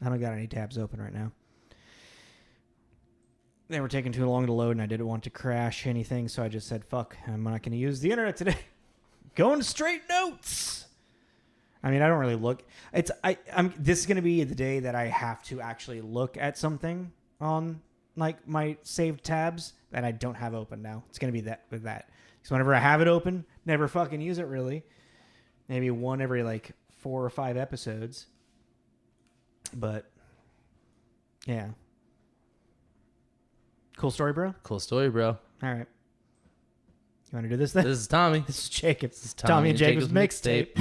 I don't got any tabs open right now. They were taking too long to load, and I didn't want to crash anything, so I just said, fuck, I'm not going to use the internet today. Going straight notes. I mean, I don't really look. This is going to be the day that I have to actually look at something on like my saved tabs that I don't have open now. It's going to be that with that. Because whenever I have it open, never fucking use it really. Maybe one every like 4 or 5 episodes. But yeah. Cool story, bro? Cool story, bro. All right. You want to do this then? This is Tommy. This is Jacob. This is Tommy and Jacob's mixtape.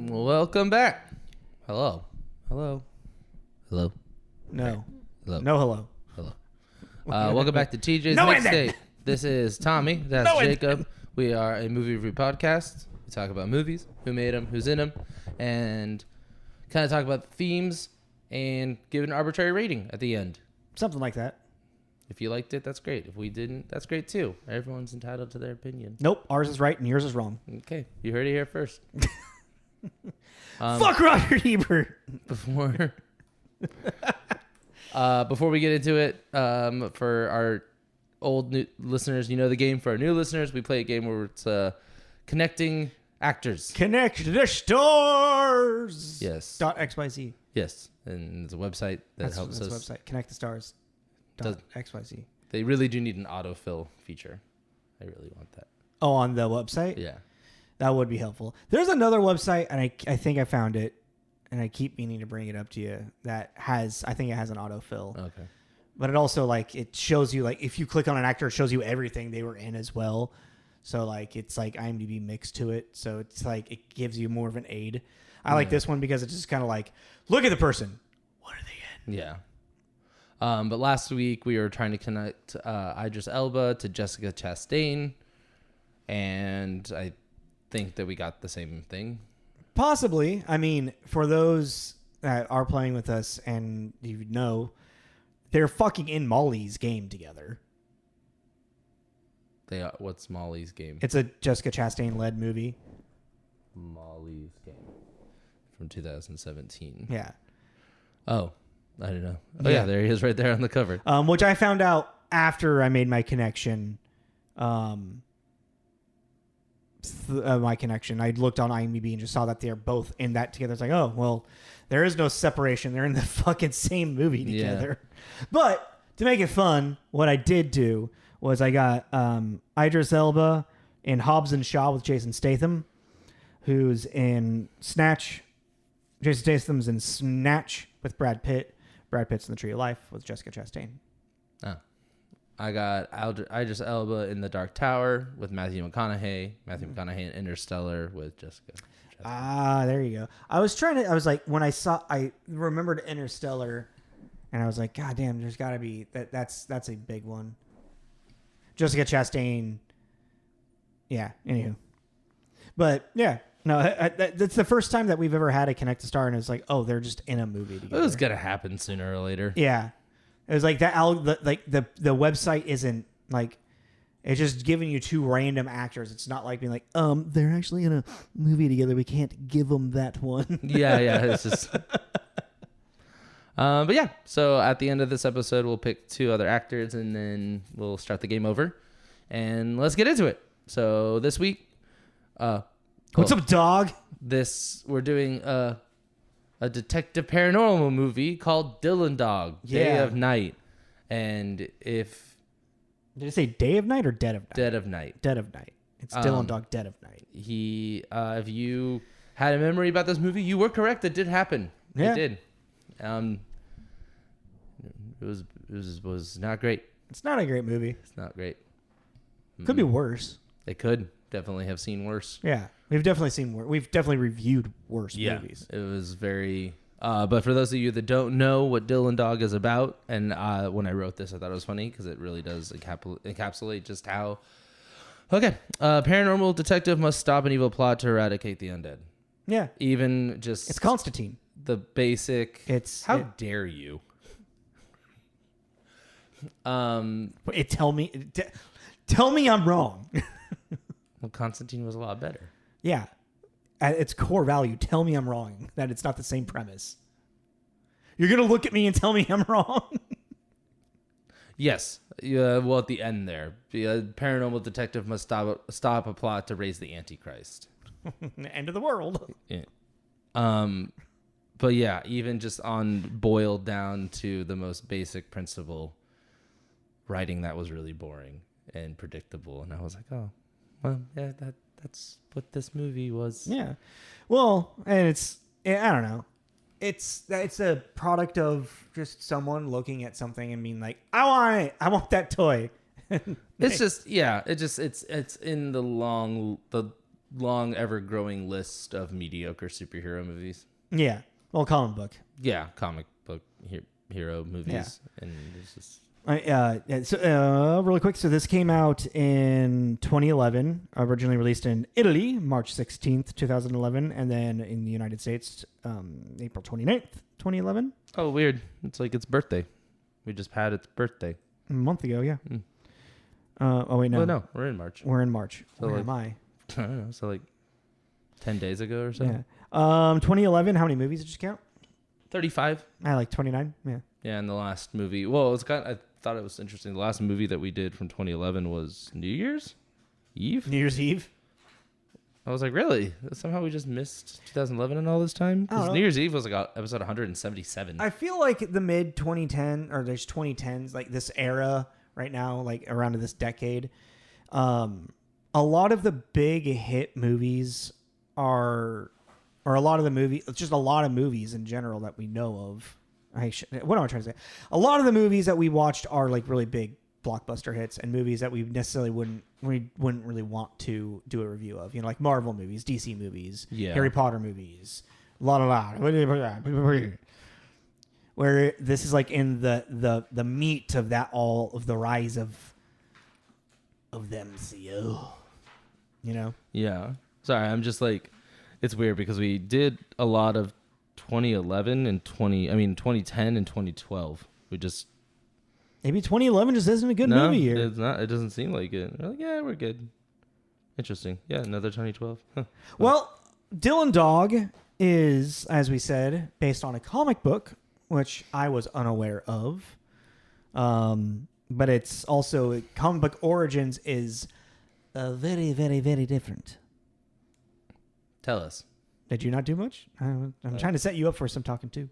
Welcome back. Hello. Hello. Hello. No. Hello. No hello. Hello. Welcome back to TJ's No mixtape. This is Tommy. That's No Jacob. We are a movie review podcast. We talk about movies, who made them, who's in them, and kind of talk about the themes and give an arbitrary rating at the end. Something like that. If you liked it, that's great. If we didn't, that's great too. Everyone's entitled to their opinion. Nope. Ours is right and yours is wrong. Okay. You heard it here first. Fuck Roger Ebert. Before we get into it, for our old new listeners, you know the game. For our new listeners, we play a game where it's connecting actors. Connect the stars. Yes. .xyz. Yes, and it's a website that helps us. That's the website. Connect the stars. .xyz. They really do need an autofill feature. I really want that. Oh, on the website? Yeah. That would be helpful. There's another website, and I think I found it, and I keep meaning to bring it up to you, that has, I think it has an autofill. Okay. But it also, like, it shows you, like, if you click on an actor, it shows you everything they were in as well. So, like, it's, like, IMDb mixed to it. So, it's, like, it gives you more of an aid. I like this one because it's just kind of like, look at the person. What are they in? Yeah. But last week, we were trying to connect Idris Elba to Jessica Chastain, and I think that we got the same thing. Possibly. I mean, for those that are playing with us and you know, they're fucking in Molly's game together. They are, what's Molly's game? It's a Jessica Chastain-led movie. Molly's game from 2017. Yeah. Oh, I don't know. Oh, yeah, there he is right there on the cover. Which I found out after I made my connection. My connection. I looked on IMDb and just saw that they're both in that together. It's like, oh, well, there is no separation. They're in the fucking same movie together. Yeah. But to make it fun, what I did do was I got Idris Elba in Hobbs and Shaw with Jason Statham, who's in Snatch. Jason Statham's in Snatch with Brad Pitt. Brad Pitt's in The Tree of Life with Jessica Chastain. Oh. I got Idris Elba in The Dark Tower with Matthew McConaughey. Matthew McConaughey in Interstellar with Jessica Chastain. Ah, there you go. I was like, when I remembered Interstellar, and I was like, God damn, there's got to be, that's a big one. Jessica Chastain. Yeah, anywho. But, yeah. No, that's the first time that we've ever had a Connect the Star, and it's like, oh, they're just in a movie together. It was going to happen sooner or later. Yeah. It was like that. The website isn't like, it's just giving you two random actors. It's not like being like, they're actually in a movie together. We can't give them that one. Yeah. It's just. But yeah. So at the end of this episode, we'll pick 2 other actors, and then we'll start the game over, and let's get into it. So this week, what's up, dog? We're doing a detective paranormal movie called Dylan Dog, Day of Night. And did it say Day of Night or Dead of Night? Dead of Night. Dead of Night. It's Dylan Dog, Dead of Night. If you had a memory about this movie, you were correct. It did happen. Yeah. It did. It was not great. It's not a great movie. It's not great. Could be worse. It could definitely have seen worse. Yeah. We've definitely reviewed worse movies. It was very. But for those of you that don't know what Dylan Dog is about, and when I wrote this, I thought it was funny because it really does encapsulate just how. Okay, paranormal detective must stop an evil plot to eradicate the undead. Yeah, even just it's Constantine. The basic. It's how dare you? Tell me I'm wrong. Well, Constantine was a lot better. Yeah. At its core value, tell me I'm wrong, that it's not the same premise. You're going to look at me and tell me I'm wrong? Yes. Well, at the end there, the paranormal detective must stop a plot to raise the Antichrist. The end of the world. Yeah. But yeah, even just on boiled down to the most basic principle, writing that was really boring and predictable. And I was like, oh, well, yeah, that's what this movie was. Yeah. Well, and I don't know. It's a product of just someone looking at something and being like, I want it. I want that toy. It's just, yeah, it's in the long ever growing list of mediocre superhero movies. Yeah. Well, comic book. Yeah. Comic book hero movies. Yeah. And it's just. Really quick. So this came out in 2011, originally released in Italy, March 16th, 2011, and then in the United States, April 29th, 2011. Oh, weird. It's like its birthday. We just had its birthday. A month ago, yeah. Mm. Wait, no. Well, no, we're in March. We're in March. So Where like, am I? I don't know. So like 10 days ago or so. Yeah. 2011, how many movies did you count? 35. I like 29. Yeah. Yeah, and the last movie. Well, I thought it was interesting. The last movie that we did from 2011 was New Year's Eve. New Year's Eve. I was like, really? Somehow we just missed 2011 and all this time? Because New Year's Eve was like episode 177. I feel like the mid 2010 or there's 2010s, like this era right now, like around this decade. A lot of the big hit movies or a lot of the movies, just a lot of movies in general that we know of. What am I trying to say? A lot of the movies that we watched are like really big blockbuster hits and movies that we necessarily wouldn't really want to do a review of. You know, like Marvel movies, DC movies, Harry Potter movies, where this is like in the meat of that, all of the rise of the MCU. You know? Yeah. Sorry, I'm just like, it's weird because we did a lot of 2011 and 2010 and 2012. We just maybe 2011 just isn't a good movie year. It's not. It doesn't seem like it. We're like, yeah, we're good. Interesting. Yeah, another 2012. Huh. Well, Dylan Dog is, as we said, based on a comic book, which I was unaware of. But it's also comic book origins is very, very, very different. Tell us. Did you not do much? I'm trying to set you up for some talking too.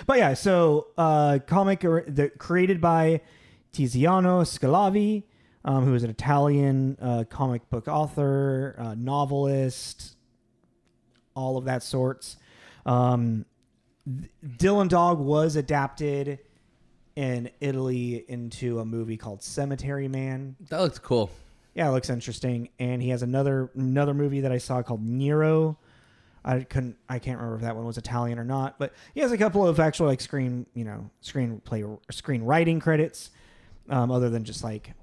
But yeah, so created by Tiziano Sclavi, who is an Italian comic book author, novelist, all of that sorts. Dylan Dog was adapted in Italy into a movie called Cemetery Man. That looks cool. Yeah, it looks interesting. And he has another movie that I saw called Nero. I can't remember if that one was Italian or not, but he has a couple of actual like screenwriting credits, other than just like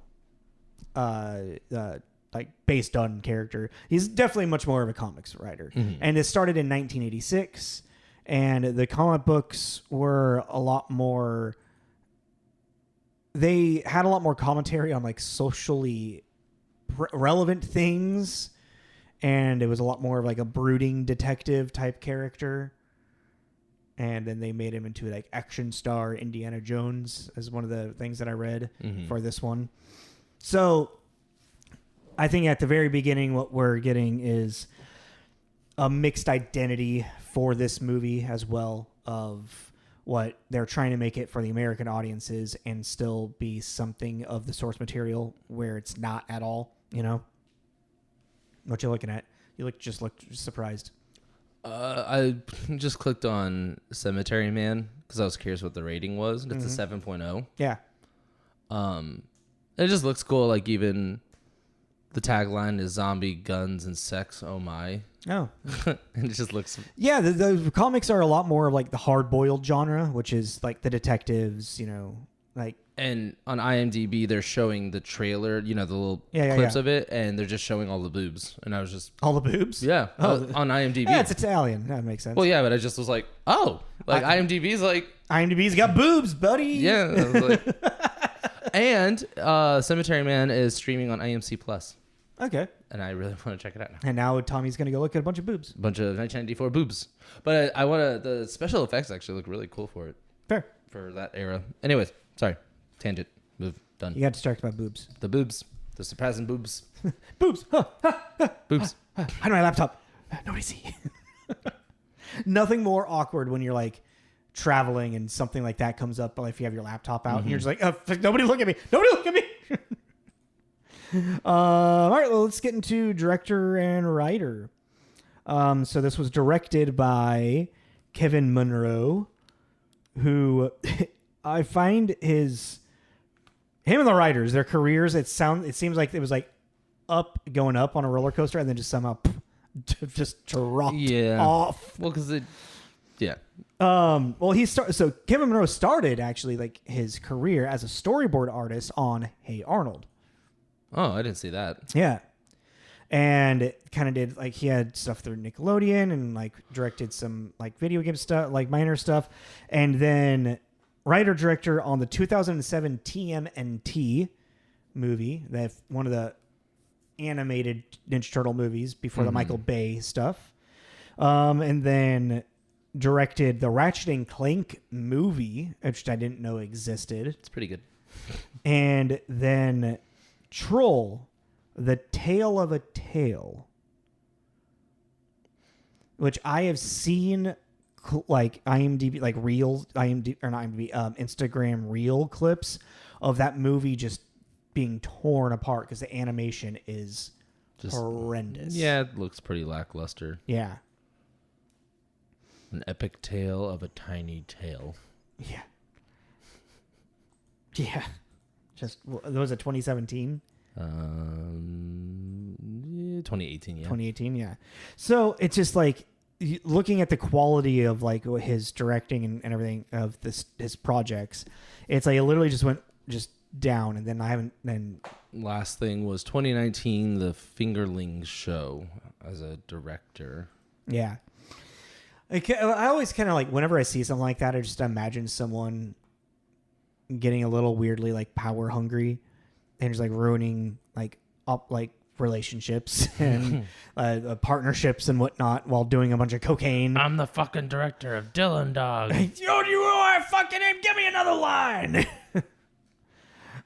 based on character. He's definitely much more of a comics writer. Mm-hmm. And it started in 1986, and the comic books were a lot more. They had a lot more commentary on like socially relevant things. And it was a lot more of like a brooding detective type character. And then they made him into like action star Indiana Jones as one of the things that I read for this one. So I think at the very beginning, what we're getting is a mixed identity for this movie as well, of what they're trying to make it for the American audiences and still be something of the source material where it's not at all, you know? What you looking at? You just looked surprised. I just clicked on Cemetery Man because I was curious what the rating was. It's a 7.0. Yeah. It just looks cool. Like even the tagline is "Zombie, Guns, and Sex." Oh my! Oh. And it just looks. Yeah, the comics are a lot more of like the hard-boiled genre, which is like the detectives, you know, like. And on IMDb, they're showing the trailer, you know, the little clips of it, and they're just showing all the boobs. And I was just... All the boobs? Yeah. On IMDb. Yeah, it's Italian. That makes sense. Well, yeah, but I just was like, oh. Like, IMDb's like... IMDb's got boobs, buddy. Yeah. I was like... And Cemetery Man is streaming on AMC Plus, Okay. and I really want to check it out now. And now Tommy's gonna go look at a bunch of boobs. A bunch of 1994 boobs, but I want to. The special effects actually look really cool for it. Fair. For that era. Anyways, sorry, tangent. Move done. You got distracted by boobs. The boobs, the surprising boobs, Boobs. Huh. boobs. Hide my laptop. Nobody see. Nothing more awkward when you're like traveling and something like that comes up. But if you have your laptop out and you're just like, nobody look at me. Nobody look at me. All right. Well, let's get into director and writer. So this was directed by Kevin Munroe, who I find him and the writers, their careers, it seems like it was like going up on a roller coaster and then just somehow just dropped off. Well, because so Kevin Munroe started actually like his career as a storyboard artist on Hey Arnold. Oh, I didn't see that. Yeah. And it kind of did like he had stuff through Nickelodeon and like directed some like video game stuff, like minor stuff. And then writer director on the 2007 TMNT movie, that one of the animated Ninja Turtle movies before the Michael Bay stuff. And then directed the Ratchet and Clank movie, which I didn't know existed. It's pretty good. And then Troll, The Tale of a Tale, which I have seen like IMDb, like real IMDb or not IMDb, Instagram reel clips of that movie just being torn apart because the animation is just horrendous. Yeah, it looks pretty lackluster. Yeah. An epic tale of a tiny tale. Yeah. Yeah. Just, was it 2017? 2018, yeah. 2018, yeah. So it's just like looking at the quality of like his directing and everything of his projects. It's like it literally just went down, and then I haven't. Then last thing was 2019, The Fingerlings Show as a director. Yeah. I always kind of like whenever I see something like that, I just imagine someone getting a little weirdly like power hungry and just like ruining like relationships and partnerships and whatnot while doing a bunch of cocaine. I'm the fucking director of Dylan Dog. You are fucking name. Give me another line.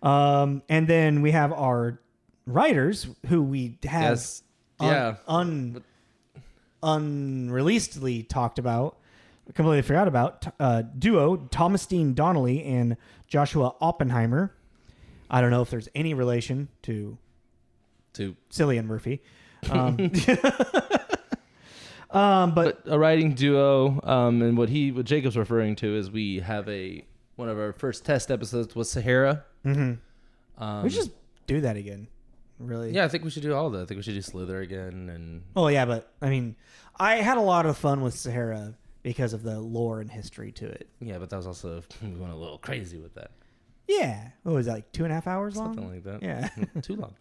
And then we have our writers who we have unreleasedly talked about, completely forgot about, duo Thomas Dean Donnelly and Joshua Oppenheimer. I don't know if there's any relation to Cillian Murphy. But a writing duo, and what Jacob's referring to is we have one of our first test episodes was Sahara. Mm-hmm. We should just do that again. Really? Yeah, I think we should do all of that. I think we should do Slither again. And oh yeah, but I mean, I had a lot of fun with Sahara because of the lore and history to it. Yeah, but that was also we went a little crazy with that. Yeah. What was that, like 2.5 hours long? Something like that. Yeah. Too long.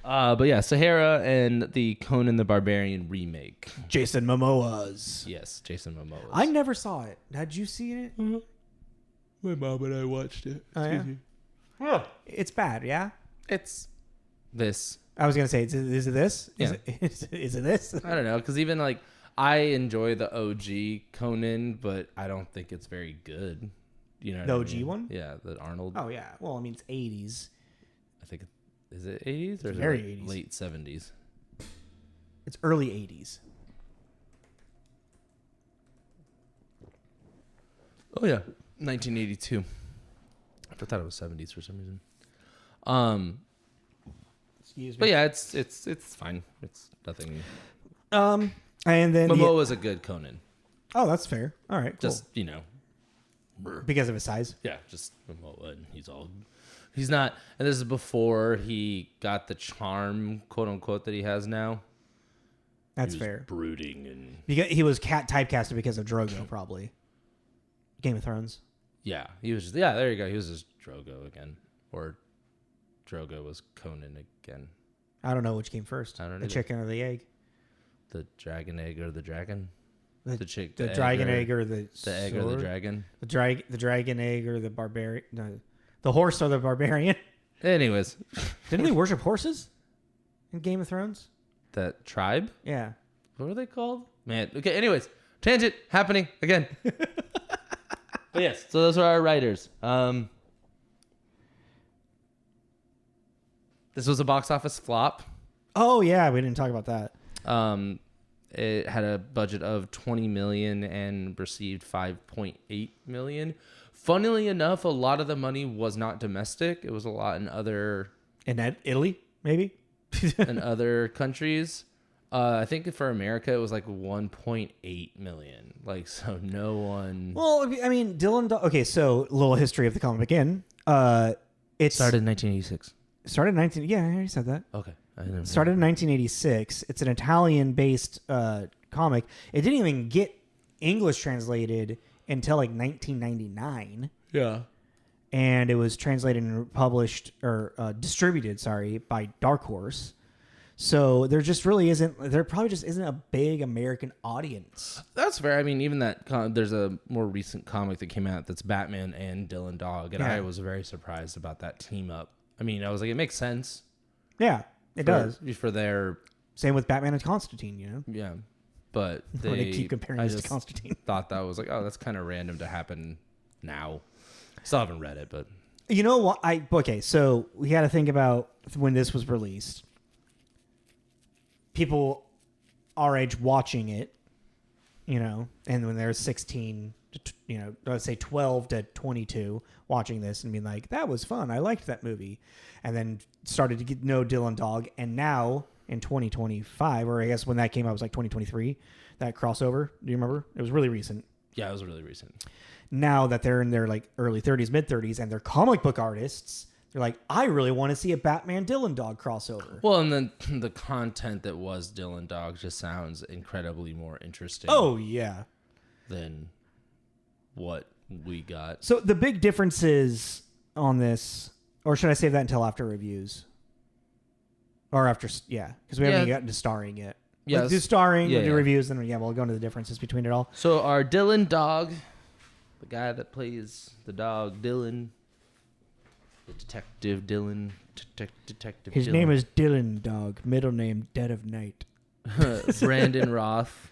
But yeah, Sahara and the Conan the Barbarian remake. Jason Momoa's. Yes, Jason Momoa's. I never saw it. Had you seen it? Mm-hmm. My mom and I watched it. Oh, yeah? Yeah. It's bad, yeah? It's this. I was going to say, is it this? Yeah. Is it this? I don't know, because even like, I enjoy the OG Conan, but I don't think it's very good. You know, the what OG I mean? one? Yeah, the Arnold. Oh yeah. Well, I mean, it's 80s. I think is it 80s or is very it 80s. Late 70s? It's early 80s. Oh yeah, 1982. I thought it was 70s for some reason. Excuse me. But yeah, it's fine. It's nothing. And then Momoa is a good Conan. Oh, that's fair. All right, cool. Just because of his size. Yeah, just Momoa, and he's not. And this is before he got the charm, quote unquote, that he has now. That's fair. Brooding and he was typecasted because of Drogo, probably. Game of Thrones. Yeah, he was. There you go. He was just Drogo again, or Drogo was Conan again. I don't know which came first. I don't know. The chicken or the egg. The dragon egg or the dragon. The dragon egg or the egg or the dragon. The dragon egg or the barbarian. No, The horse or the barbarian. Anyways, Didn't they worship horses in Game of Thrones? that tribe? Yeah. What were they called? Man. Okay. Anyways, tangent happening again. But yes, so those are our writers. This was a box office flop. Oh yeah, we didn't talk about that. It had a budget of $20 million and received $5.8 million. Funnily enough, a lot of the money was not domestic. It was a lot in other In Italy, maybe. in other countries. I think for America it was like 1.8 million. Like, so no one. Well, I mean, Dylan. Okay, so a little history of the comic again. It Started in 1986. Started in 19. Yeah, I already said that. Okay. I didn't Started in 1986. It's an Italian-based comic. It didn't even get English translated until like 1999. Yeah. And it was translated and published or distributed, by Dark Horse. So there just really isn't. There probably just isn't a big American audience. That's fair. I mean, even that there's a more recent comic that came out that's Batman and Dylan Dog, and I was very surprised about that team up. I mean, I was like, it makes sense. Yeah, it does. For their Same with Batman and Constantine, you know? yeah, but They keep comparing this to Constantine. Thought that was like, oh, that's kind of random to happen now. Still haven't read it, but You know what? Okay, so we got to think about when this was released. People our age watching it, you know, and when they're 16, you know, let's say 12 to 22 watching this and being like, that was fun. I liked that movie. And then started to get know Dylan Dog. And now in 2025, or I guess when that came out, it was like 2023, that crossover. Do you remember? It was really recent. yeah, it was really recent. Now that they're in their like early 30s, mid 30s, and they're comic book artists, they're like, I really want to see a Batman Dylan Dog crossover. Well, and then the content that was Dylan Dog just sounds incredibly more interesting. Oh, yeah. Than what we got. So the big differences on this, or should I save that until after reviews? Or after, yeah, because we haven't gotten to starring yet. Yeah, do starring, we'll do yeah. reviews, then we'll go into the differences between it all. So our Dylan Dog, the guy that plays the dog Dylan, the detective Dylan, detective His Dylan. name is Dylan Dog, middle name Dead of Night. Brandon Routh.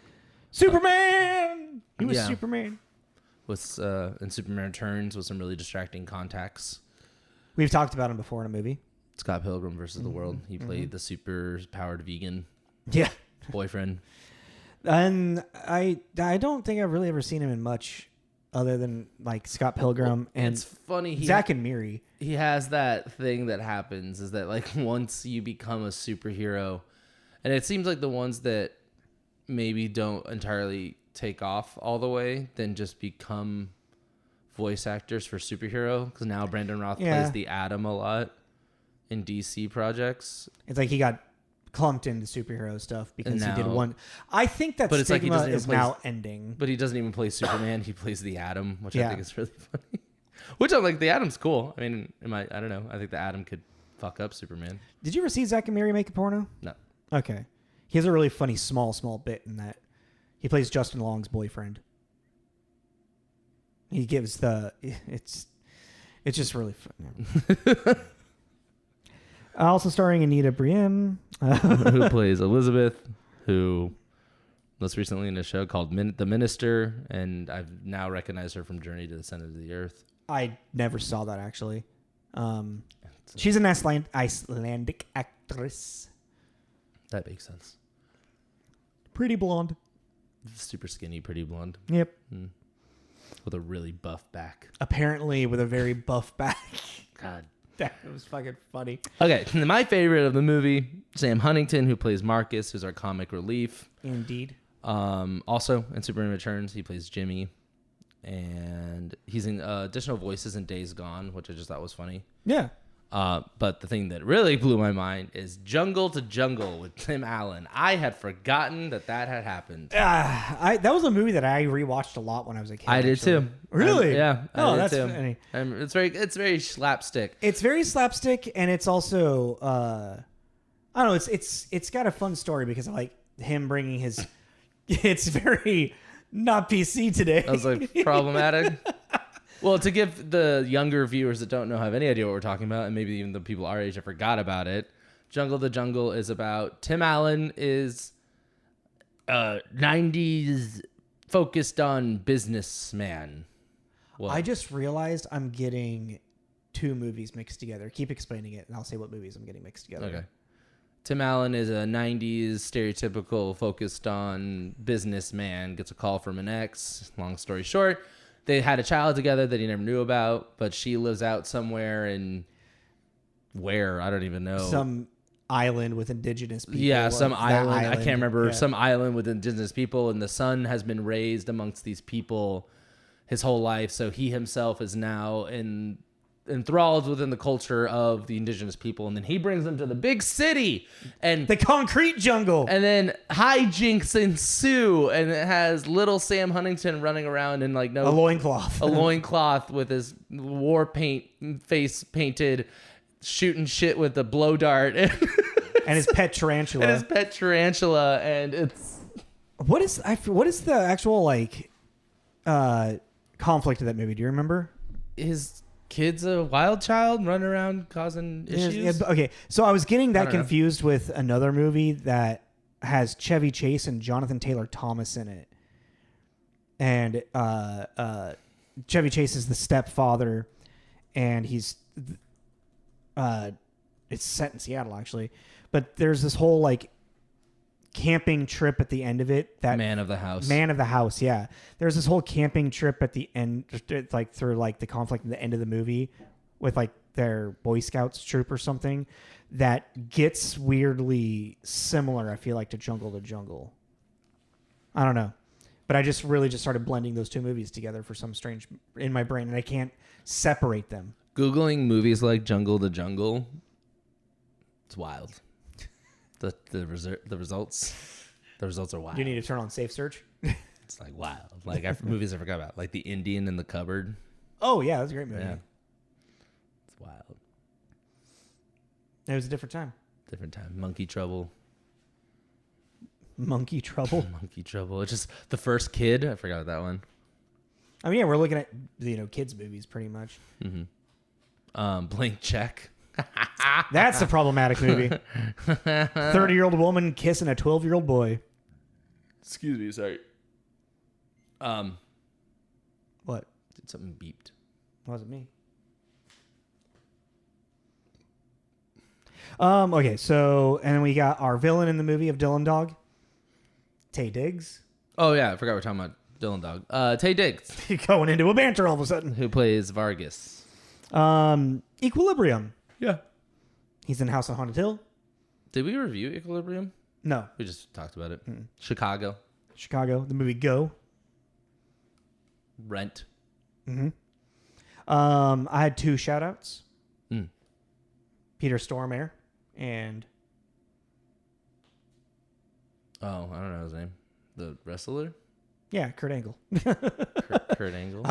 Superman! He was Yeah. Superman. With in Superman Returns with some really distracting contacts. We've talked about him before in a movie. Scott Pilgrim versus the World. He played the super powered vegan Yeah. boyfriend. And I don't think I've really ever seen him in much other than like Scott Pilgrim and It's funny. Zach and Miri. He has that thing that happens is that like once you become a superhero, and it seems like the ones that maybe don't entirely take off all the way, then just become voice actors for superhero. Because now Brandon Routh plays the Atom a lot in DC projects. It's like he got clumped into superhero stuff because And he did now- one. I think that But it's like he stigma doesn't even is play- now ending. But he doesn't even play Superman. He plays the Atom, which I Yeah. think is really funny. Which I'm like, the Atom's cool. I mean, I don't know. I think the Atom could fuck up Superman. Did you ever see Zach and Miri make a porno? No. Okay. He has a really funny small bit in that. He plays Justin Long's boyfriend. He gives it's just really fun. Also starring Anita Briem. Who plays Elizabeth, who most recently in a show called The Minister, and I've now recognized her from Journey to the Center of the Earth. I never saw that actually. She's an Icelandic actress. That makes sense. Pretty blonde. Super skinny, pretty blonde, Yep. with a really buff back. Apparently with a very buff back. God. That was fucking funny. Okay, my favorite of the movie, Sam Huntington, who plays Marcus, who's our comic relief. Indeed. Also, in Superman Returns, he plays Jimmy. And he's in additional voices in Days Gone, which I just thought was funny. Yeah. But the thing that really blew my mind is Jungle to Jungle with Tim Allen. I had forgotten that had happened. That was a movie that I rewatched a lot when I was a kid. I did actually. too. Really? Yeah. Oh, I did that's too. funny. It's very slapstick. It's very slapstick, and it's also I don't know. It's got a fun story because of like him bringing his. It's very not PC today. I was like problematic. Well, to give the younger viewers that don't know have any idea what we're talking about, and maybe even the people our age that forgot about it, Jungle the Jungle is about Tim Allen is 90s focused on businessman. What? I just realized I'm getting two movies mixed together. Keep explaining it, and I'll say what movies I'm getting mixed together. Okay. Tim Allen is a 90s stereotypical focused on businessman, gets a call from an ex. Long story short, they had a child together that he never knew about, but she lives out somewhere in where? I don't even know. Some island with indigenous people. Yeah, some island. I can't remember. Yeah. Some island with indigenous people, and the son has been raised amongst these people his whole life, so he himself is now enthralled within the culture of the indigenous people, and then he brings them to the big city and the concrete jungle, and then hijinks ensue, and it has little Sam Huntington running around in like a loincloth with his war paint face painted, shooting shit with a blow dart and his pet tarantula. And it's what is the actual like conflict of that movie? Do you remember? His kid's a wild child running around causing issues. Okay, so I was getting that confused with another movie that has Chevy Chase and Jonathan Taylor Thomas in it, and Chevy Chase is the stepfather, and he's it's set in Seattle actually, but there's this whole like camping trip at the end of it. That Man of the House. Yeah. There's this whole camping trip at the end, like through like the conflict at the end of the movie with like their Boy Scouts troop or something that gets weirdly similar, I feel like, to Jungle to Jungle. I don't know. But I just started blending those two movies together for some strange in my brain, and I can't separate them. Googling movies like Jungle to Jungle, it's wild. The results are wild. Do you need to turn on safe search? It's like wild. Like movies I forgot about, like The Indian in the Cupboard. Oh yeah, that's a great movie. Yeah. It's wild. It was a different time. Monkey Trouble. Monkey Trouble. It's just the first kid. I forgot that one. I mean, yeah, we're looking at kids movies pretty much. Mm-hmm. Blank Check. That's a problematic movie. 30-year-old woman kissing a 12-year-old boy. Excuse me, sorry. What? Did something beeped? It wasn't me. Okay, so and then we got our villain in the movie of Dylan Dog, Taye Diggs. Oh yeah, I forgot we're talking about Dylan Dog. Taye Diggs. Going into a banter all of a sudden. Who plays Vargas? Equilibrium. Yeah. He's in House on Haunted Hill. Did we review Equilibrium? No. We just talked about it. Chicago. The movie Go. Rent. Mm-hmm. I had two shout-outs. Peter Stormare and... Oh, I don't know his name. The wrestler? Yeah, Kurt Angle. Kurt Angle?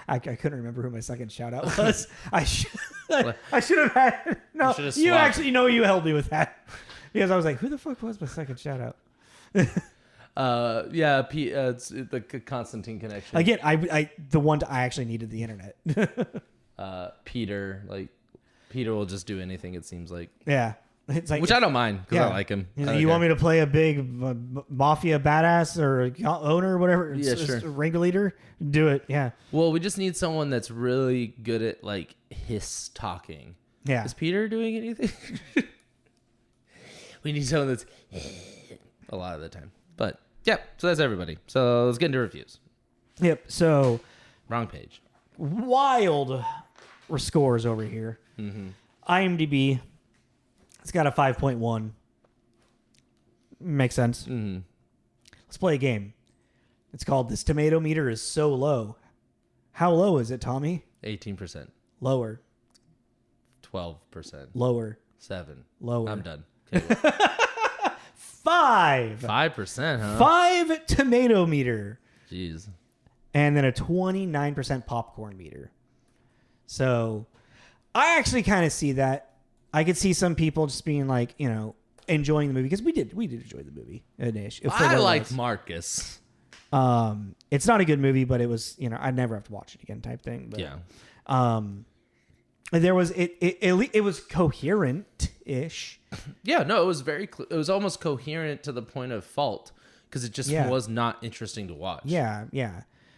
I couldn't remember who my second shout-out was. I should have had... No, you actually know you helped me with that. Because I was like, who the fuck was my second shout-out? it's the Constantine connection. Again, the one I actually needed the internet. Peter will just do anything, it seems like. Yeah. It's like, which I don't mind, because I like him. You want me to play a big mafia badass or owner or whatever? Yeah, sure. Ringleader? Do it, yeah. Well, we just need someone that's really good at, like, hiss talking. Yeah. Is Peter doing anything? We need someone that's a lot of the time. But, yeah, so that's everybody. So let's get into reviews. Yep, so... Wrong page. Wild scores over here. Mm-hmm. IMDb... It's got a 5.1. Makes sense. Mm-hmm. Let's play a game. It's called This Tomato Meter is So Low. How low is it, Tommy? 18%. Lower. 12%. Lower. 7. Lower. I'm done. Okay, 5. 5%, huh? 5 tomato meter. Jeez. And then a 29% popcorn meter. So I actually kind of see that. I could see some people just being like, enjoying the movie, because we did enjoy the movie. I liked Marcus. It's not a good movie, but it was, I'd never have to watch it again type thing. But, Yeah. there was it was coherent-ish. Yeah, no, it was it was almost coherent to the point of fault because it just was not interesting to watch. Yeah.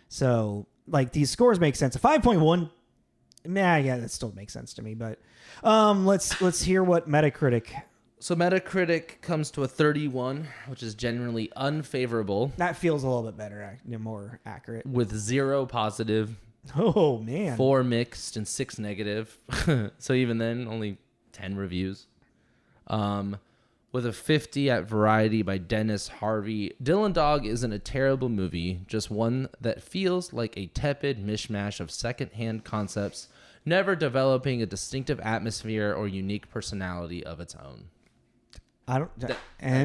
So like these scores make sense. A 5.1, that still makes sense to me. But let's hear what Metacritic. So Metacritic comes to a 31, which is generally unfavorable. That feels a little bit better, more accurate. With 0 positive, Oh man, 4 mixed, and 6 negative. So even then, only 10 reviews. With a 50 at Variety by Dennis Harvey, Dylan Dog isn't a terrible movie, just one that feels like a tepid mishmash of secondhand concepts, never developing a distinctive atmosphere or unique personality of its own.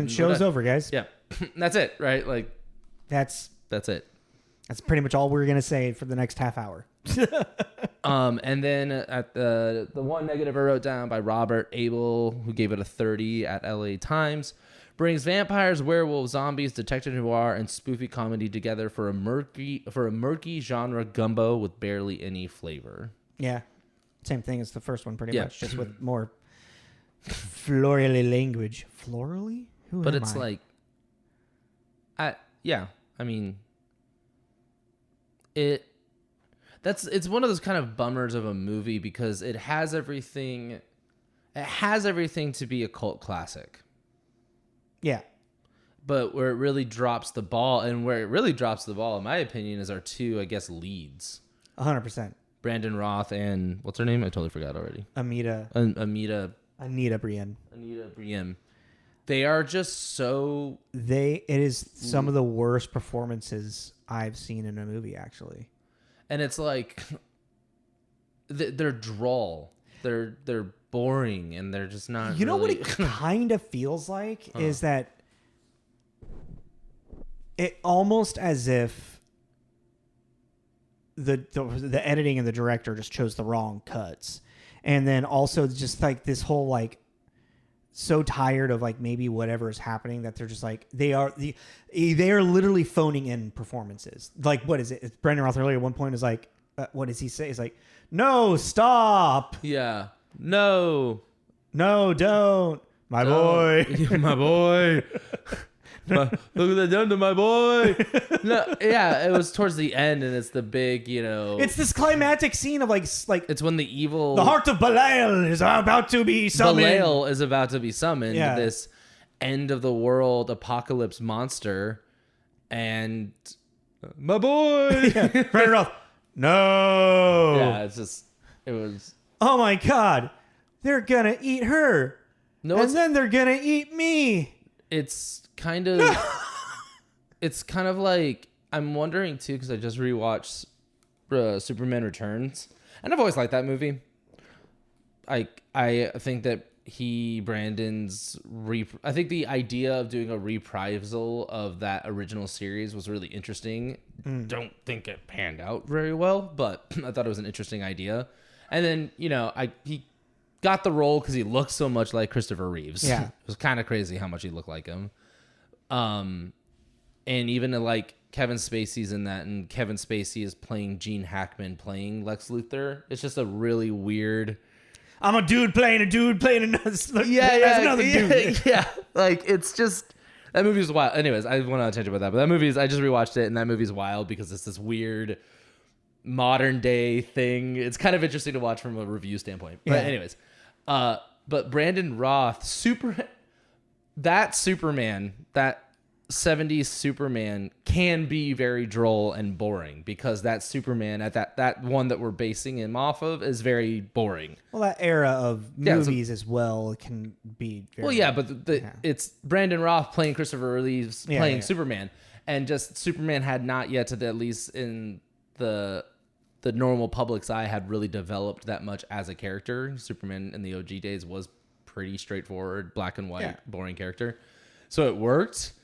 Show's over, guys. Yeah, that's it, right? Like that's it. That's pretty much all we're gonna say for the next half hour. And then at the one negative I wrote down by Robert Abel, who gave it a 30 at LA Times, brings vampires, werewolves, zombies, detective noir, and spoofy comedy together for a murky genre gumbo with barely any flavor. Yeah, same thing as the first one, pretty much, just with more florally language. Florally? But it's like, I mean, it's one of those kind of bummers of a movie because it has everything to be a cult classic. Yeah. But where it really drops the ball, in my opinion, is our two, I guess, leads. 100%. Brandon Routh and what's her name? I totally forgot already. Anita Briem. Anita Briem. They are just so... It is some of the worst performances I've seen in a movie, actually. And it's like... They're droll. They're boring, and they're just not You know really... what it kind of feels like? Is that... It almost as if the editing and the director just chose the wrong cuts. And then also just like this whole like... so tired of like maybe whatever is happening that they're just like they are literally phoning in performances. Like what is it? It's Brandon Routh earlier at one point is like what does he say? He's like, no, stop. Yeah. No, don't. My boy. My boy. Look what they done to my boy. No, yeah, it was towards the end, and it's the big, It's this climactic scene of like it's when the heart of Belial is about to be summoned. Belial is about to be summoned. Yeah. This end of the world apocalypse monster, and my boy. Brandon Routh. No. Yeah, it was. Oh my God, they're gonna eat her. No, and then they're gonna eat me. It's kind of like, I'm wondering too, because I just rewatched Superman Returns, and I've always liked that movie. I think that I think the idea of doing a reprisal of that original series was really interesting. Don't think it panned out very well, but I thought it was an interesting idea. And then, he got the role because he looked so much like Christopher Reeves. Yeah. It was kind of crazy how much he looked like him. And even like Kevin Spacey's in that, and Kevin Spacey is playing Gene Hackman playing Lex Luthor. It's just a really weird... I'm a dude playing another dude. Yeah. Like, it's just... That movie is wild. Anyways, I went on a tangent about that, but I just rewatched it, and that movie's wild because it's this weird modern day thing. It's kind of interesting to watch from a review standpoint. But anyways, but Brandon Roth, that Superman, that 70s Superman can be very droll and boring because that Superman at that one that we're basing him off of is very boring. Well, that era of movies as well can be very... Well, but it's Brandon Roth playing Christopher Reeves playing Superman, and just Superman had not yet, to at least in the normal public's eye, had really developed that much as a character. Superman in the OG days was pretty straightforward, black and white, boring character. So it worked.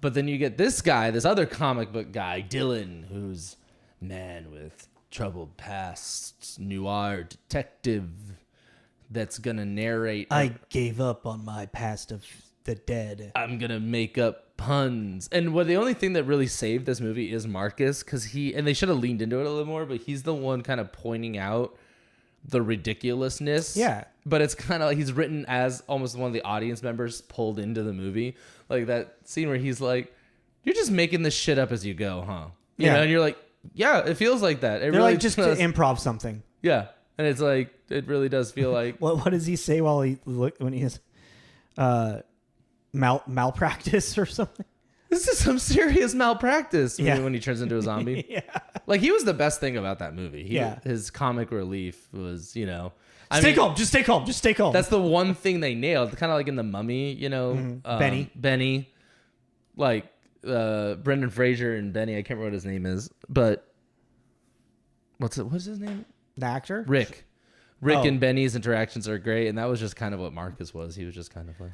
But then you get this guy, this other comic book guy, Dylan, who's man with troubled past, noir detective that's going to narrate. I gave up on my past of the dead. I'm gonna make up puns. And the only thing that really saved this movie is Marcus, because and they should have leaned into it a little more, but he's the one kind of pointing out the ridiculousness. Yeah. But it's kind of like he's written as almost one of the audience members pulled into the movie. Like that scene where he's like, "You're just making this shit up as you go, huh?" You know, and you're like, "Yeah, it feels like that." They're really like just to improv something. Yeah. And it's like, it really does feel like... What does he say while when he has malpractice or something? This is some serious malpractice when he turns into a zombie. Yeah. Like, he was the best thing about that movie. His comic relief was, Stay calm. Just stay calm. Just stay calm. That's the one thing they nailed. Kind of like in The Mummy, Benny. Like, Brendan Fraser and Benny. I can't remember what his name is. But what's his name? The actor? Rick and Benny's interactions are great, and that was just kind of what Marcus was. He was just kind of like,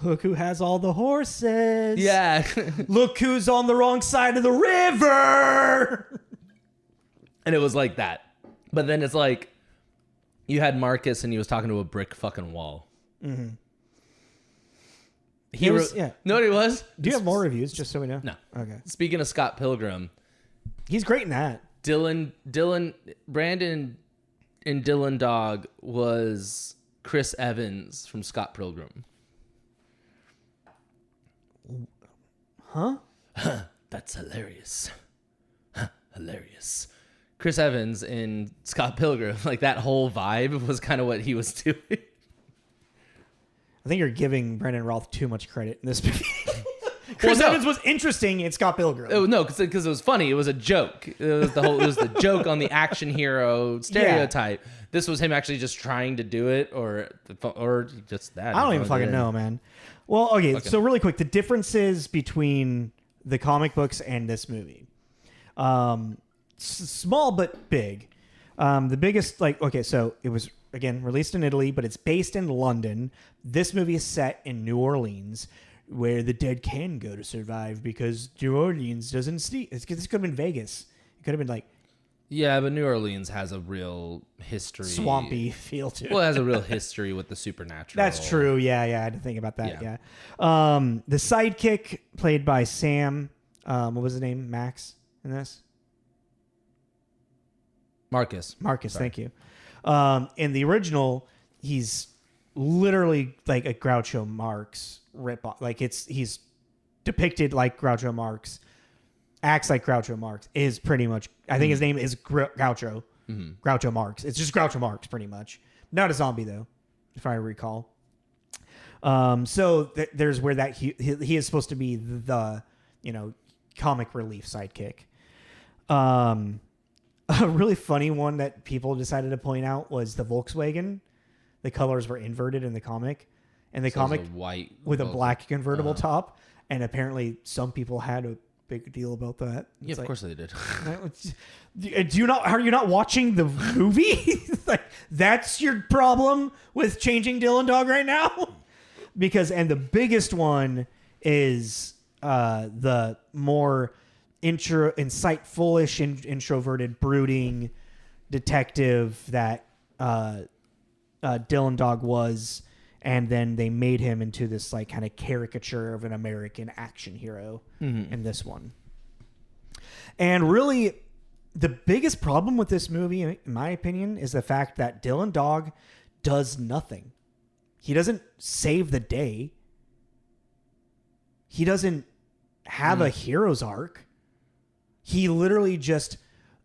look who has all the horses. Yeah. Look who's on the wrong side of the river. And it was like that. But then it's like, you had Marcus and he was talking to a brick fucking wall. Mm-hmm. Know what he was? Do you have more reviews, just so we know? No. Okay. Speaking of Scott Pilgrim. He's great in that. Brandon in Dylan Dog was Chris Evans from Scott Pilgrim. Huh? That's hilarious. Hilarious. Chris Evans in Scott Pilgrim, like that whole vibe was kind of what he was doing. I think you're giving Brandon Routh too much credit in this movie. Chris Evans was interesting in Scott Pilgrim. No, because it was funny. It was a joke. It was the joke on the action hero stereotype. Yeah. This was him actually just trying to do it, or just that. I don't even fucking know, man. Well, okay. So really quick, the differences between the comic books and this movie, small but big. The biggest, so it was again released in Italy, but it's based in London. This movie is set in New Orleans, where the dead can go to survive because New Orleans doesn't see. This could have been Vegas. It could have been like... Yeah, but New Orleans has a real history. Swampy feel to it. Well, it has a real history with the supernatural. That's true. Yeah, I had to think about that. Yeah. The sidekick played by Sam... what was his name? Max in this? Marcus, sorry. Thank you. In the original, he's literally like a Groucho Marx ripoff. Like he's depicted like Groucho Marx, acts like Groucho Marx. Is pretty much. I think his name is Groucho. Mm-hmm. Groucho Marx. It's just Groucho Marx, pretty much. Not a zombie though, if I recall. So there's where that he is supposed to be the comic relief sidekick. A really funny one that people decided to point out was the Volkswagen. The colors were inverted in the comic. And the comic white with a black convertible top. And apparently some people had a big deal about that. Yeah, of course they did. Are you not watching the movie? Like, that's your problem with changing Dylan Dog right now? And the biggest one is the more insightful-ish, introverted, brooding detective that Dylan Dog was, and then they made him into this like kind of caricature of an American action hero in this one. And really, the biggest problem with this movie, in my opinion, is the fact that Dylan Dog does nothing. He doesn't save the day. He doesn't have a hero's arc. He literally just,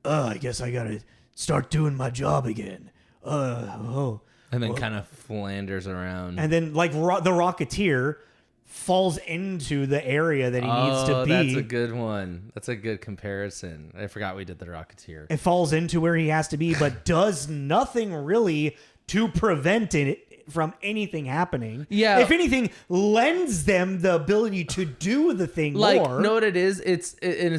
I guess I gotta start doing my job again. And then kind of flanders around. And then, like, the Rocketeer falls into the area that he needs to be. That's a good one. That's a good comparison. I forgot we did the Rocketeer. It falls into where he has to be, but does nothing really to prevent it from anything happening. Yeah. If anything, lends them the ability to do the thing more. Know what it is? It's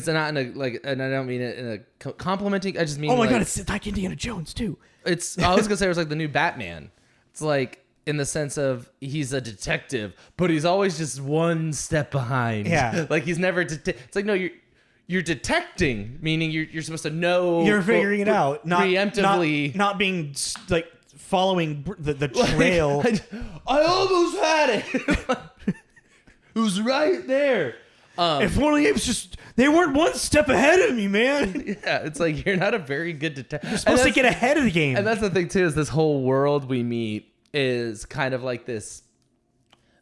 not in a, and I don't mean it in a complimenting. I just mean, oh my God, it's like Indiana Jones too. I was going to say it was like the new Batman. It's like in the sense of he's a detective, but he's always just one step behind. Yeah. Like he's never, it's like, no, you're detecting, meaning you're supposed to know. You're figuring it out. Preemptively. Not being like, following the trail. I almost had it. It was right there. If only it was just, they weren't one step ahead of me, man. Yeah, it's like you're not a very good detective. You're supposed to get ahead of the game. And that's the thing too, is this whole world we meet is kind of like this.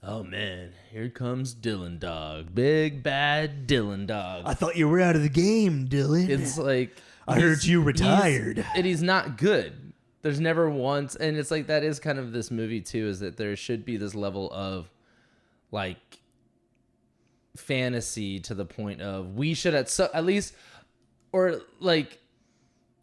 Oh man, here comes Dylan Dog, big bad Dylan Dog. I thought you were out of the game, Dylan. It's like I heard you retired. And he's not good. There's never once, and it's like that is kind of this movie too, is that there should be this level of like fantasy to the point of we should at least, or like,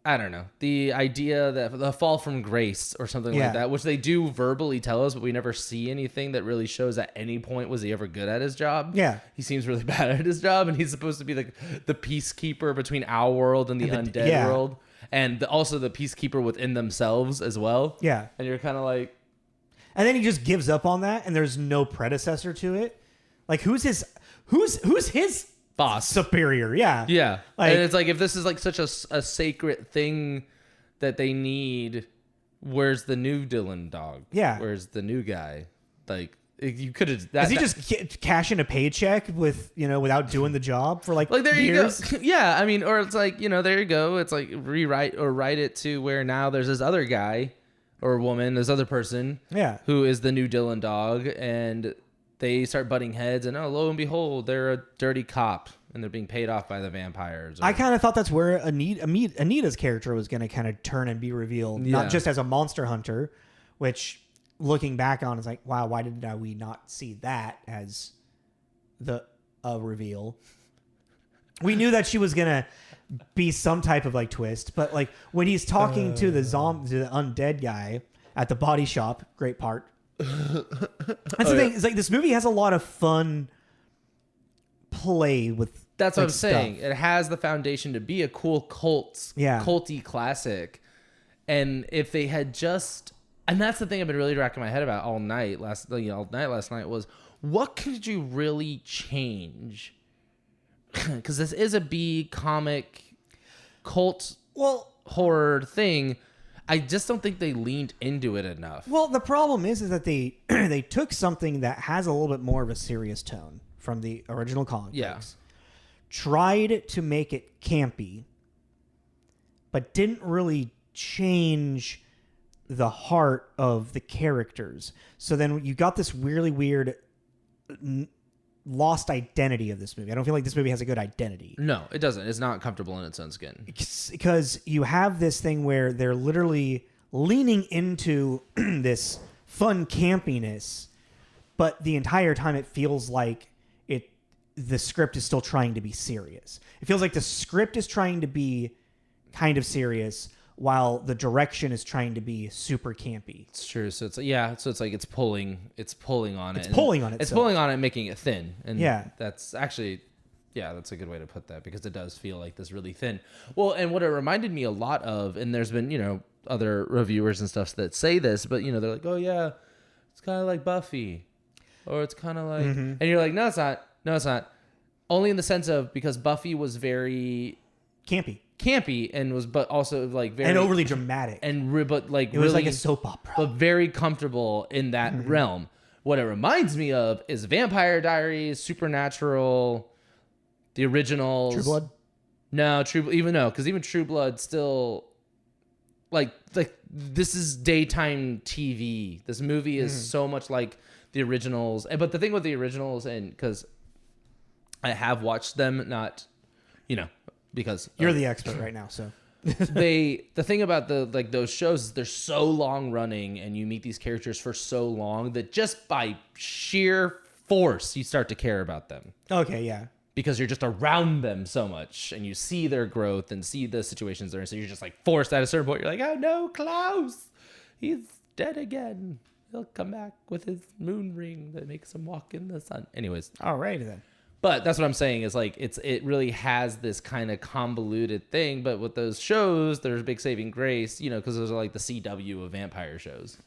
I don't know, the idea that the fall from grace or something like that, which they do verbally tell us, but we never see anything that really shows at any point was he ever good at his job. Yeah. He seems really bad at his job, and he's supposed to be the peacekeeper between our world and the undead world, and also the peacekeeper within themselves as well. Yeah. And you're kind of like... And then he just gives up on that, and there's no predecessor to it. Like, who's his boss, superior? Yeah. Yeah. Like, and it's like, if this is like such a sacred thing that they need, where's the new Dylan Dog? Yeah. Where's the new guy? Like, you could have... Is he just cashing a paycheck without doing the job for like there years? You go. Yeah. I mean, or it's like, there you go. It's like rewrite or write it to where now there's this other guy or woman, this other person who is the new Dylan Dog, and they start butting heads, and lo and behold, they're a dirty cop, and they're being paid off by the vampires. I kind of thought that's where Anita's character was going to kind of turn and be revealed, not just as a monster hunter, which looking back on is like, wow, why did we not see that as a reveal? We knew that she was going to be some type of like twist, but like when he's talking to the undead guy at the body shop, great part. That's the thing. It's like this movie has a lot of fun play with. That's what I'm saying. It has the foundation to be a cool culty classic, and if they had just, and that's the thing I've been really racking my head about all night last night was, what could you really change? Because this is a B comic cult horror thing. I just don't think they leaned into it enough. Well, the problem is that they they took something that has a little bit more of a serious tone from the original comic books, tried to make it campy, but didn't really change the heart of the characters. So then you got this really weird lost identity of this movie. I don't feel like this movie has a good identity. No, it doesn't. It's not comfortable in its own skin. Because you have this thing where they're literally leaning into this fun campiness, but the entire time it feels like the script is still trying to be serious. It feels like the script is trying to be kind of serious while the direction is trying to be super campy. It's true. So it's like it's pulling on it. It's pulling on it. It's pulling on it, making it thin. And that's actually, that's a good way to put that, because it does feel like this really thin. Well, and what it reminded me a lot of, and there's been, other reviewers and stuff that say this, but they're like, oh yeah, it's kind of like Buffy, or it's kind of like, and you're like, no, it's not. No, it's not. Only in the sense of, because Buffy was very campy and was, but also like very, and overly dramatic, and but like it was really, like a soap opera, but very comfortable in that realm. What it reminds me of is Vampire Diaries, Supernatural, the originals. True Blood. No, because even True Blood still like this is daytime TV. This movie is so much like the originals, but the thing with the originals, and because I have watched them, not because you're the expert right now, so the thing about those shows is they're so long running, and you meet these characters for so long that just by sheer force you start to care about them. Okay, yeah. Because you're just around them so much, and you see their growth and see the situations they're in, so you're just like forced at a certain point. You're like, oh no, Klaus, he's dead again. He'll come back with his moon ring that makes him walk in the sun. Anyways, alrighty then. But that's what I'm saying is like it really has this kind of convoluted thing. But with those shows, there's a big saving grace, because those are like the CW of vampire shows.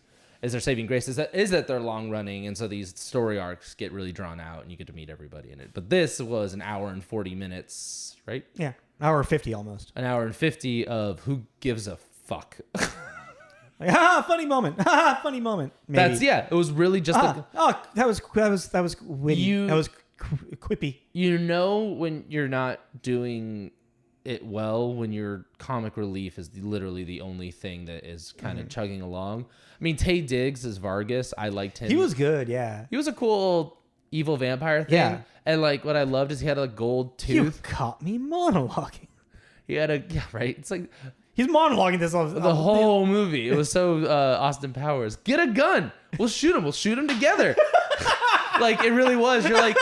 Is their saving grace is that they're long running, and so these story arcs get really drawn out, and you get to meet everybody in it. But this was an hour and 40 minutes, right? Yeah, hour 50 almost. An hour and 50 of who gives a fuck. Like, funny moment. Funny moment. Maybe. It was really just that was witty. That was quippy. You know when you're not doing it well, when your comic relief is literally the only thing that is kind of chugging along. I mean, Taye Diggs as Vargas, I liked him. He was good, yeah. He was a cool evil vampire thing. Yeah. And like what I loved is he had a gold tooth. You caught me monologuing. He had right. It's like he's monologuing this all the whole movie. It was so Austin Powers. Get a gun. We'll shoot him. We'll shoot him together. Like it really was. You're like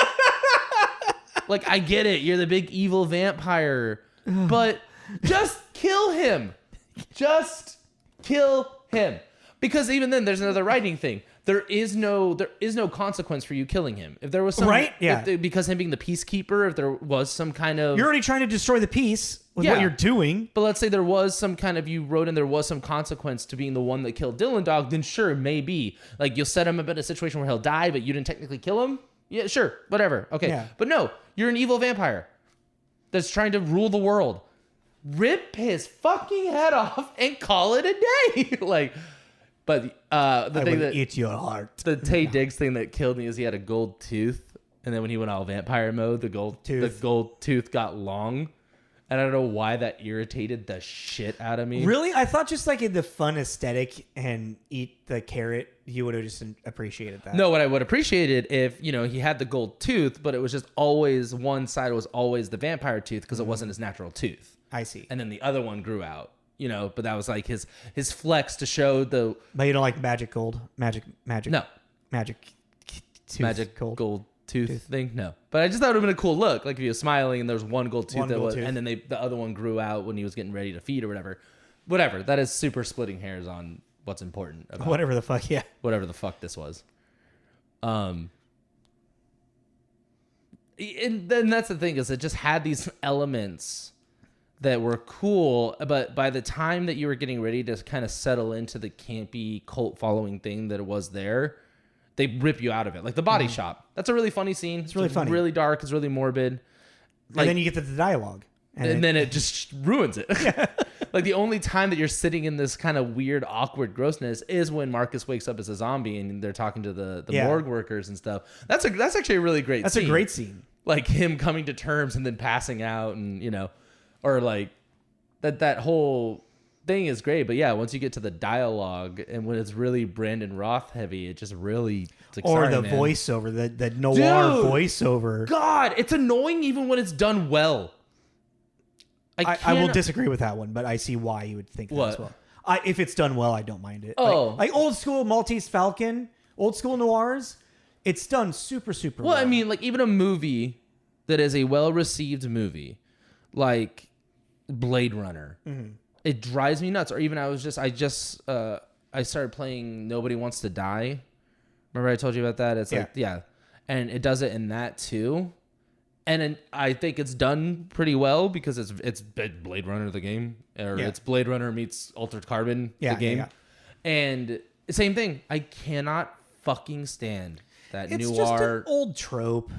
I get it. You're the big evil vampire, but just kill him. Just kill him. Because even then, there's another writing thing. There is no consequence for you killing him. If there was some because him being the peacekeeper, if there was some kind of you're already trying to destroy the peace with what you're doing. But let's say there was some kind of you wrote in there was some consequence to being the one that killed Dylan Dog, then sure, maybe like you'll set him up in a situation where he'll die, but you didn't technically kill him. Yeah, sure, whatever. Okay, but no, you're an evil vampire that's trying to rule the world. Rip his fucking head off and call it a day, But the thing that eat your heart. The Taye Diggs thing that killed me is he had a gold tooth, and then when he went all vampire mode, the gold tooth got long, and I don't know why that irritated the shit out of me. Really, I thought just like in the fun aesthetic and eat the carrot, you would have just appreciated that. No, what I would appreciate it if he had the gold tooth, but it was just always one side was always the vampire tooth because it wasn't his natural tooth. I see, and then the other one grew out. But that was like his flex to show the. But you don't like magic gold, magic. No, magic gold tooth thing. No, but I just thought it would have been a cool look. Like if he was smiling and there was one gold tooth and then the other one grew out when he was getting ready to feed or whatever. Whatever. That is super splitting hairs on what's important about whatever the fuck. Yeah. Whatever the fuck this was. And then that's the thing is it just had these elements that were cool, but by the time that you were getting ready to kind of settle into the campy cult following thing that it was there, they rip you out of it. Like the body shop. That's a really funny scene. It's really funny. Really dark. It's really morbid. And then you get to the dialogue. And then it just ruins it. Yeah. Like the only time that you're sitting in this kind of weird, awkward grossness is when Marcus wakes up as a zombie and they're talking to the morgue workers and stuff. That's actually a really great scene. That's a great scene. Like him coming to terms and then passing out and, or like that whole thing is great. But yeah, once you get to the dialogue and when it's really Brandon Routh heavy, it just really... voiceover, the noir voiceover. God, it's annoying even when it's done well. I will disagree with that one, but I see why you would think that as well. If it's done well, I don't mind it. Oh. Like old school Maltese Falcon, old school noirs, it's done super, super well. Well, I mean, like even a movie that is a well-received movie, like Blade Runner, it drives me nuts. Or even I started playing Nobody Wants to Die. Remember I told you about that? It's and it does it in that too. And I think it's done pretty well because it's Blade Runner the game, or it's Blade Runner meets Altered Carbon the game. Yeah. And same thing. I cannot fucking stand that it's noir. It's just an old trope,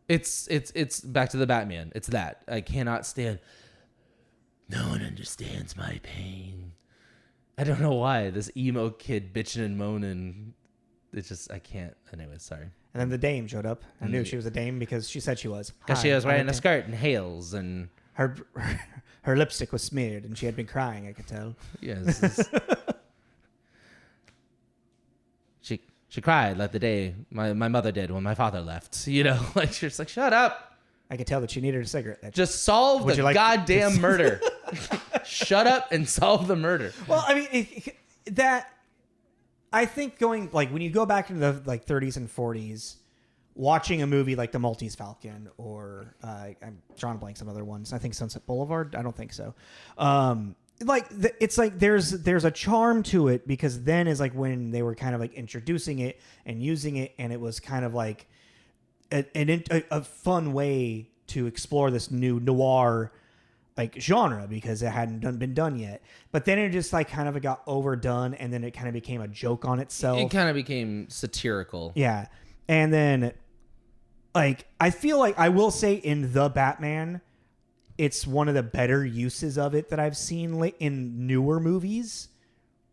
It's back to the Batman. It's that. I cannot stand. No one understands my pain. I don't know why. This emo kid bitching and moaning. It's just, I can't. Anyway, sorry. And then the dame showed up. I knew she was a dame because she said she was. Because she was wearing a skirt and heels and... Her lipstick was smeared and she had been crying, I could tell. Yes. She cried like the day my mother did when my father left. Like she's like, shut up. I could tell that she needed a cigarette. Just solve the goddamn murder. Shut up and solve the murder. Well, I mean, I think going, like, when you go back into the, like, 30s and 40s, watching a movie like The Maltese Falcon or, I'm drawing a blank some other ones. I think Sunset Boulevard. I don't think so. It's like there's a charm to it because then is like when they were kind of like introducing it and using it, and it was kind of like a fun way to explore this new noir like genre because it hadn't been done yet. But then it just like kind of got overdone, and then it kind of became a joke on itself. It kind of became satirical. Yeah, and then like I feel like I will say in The Batman, it's one of the better uses of it that I've seen in newer movies.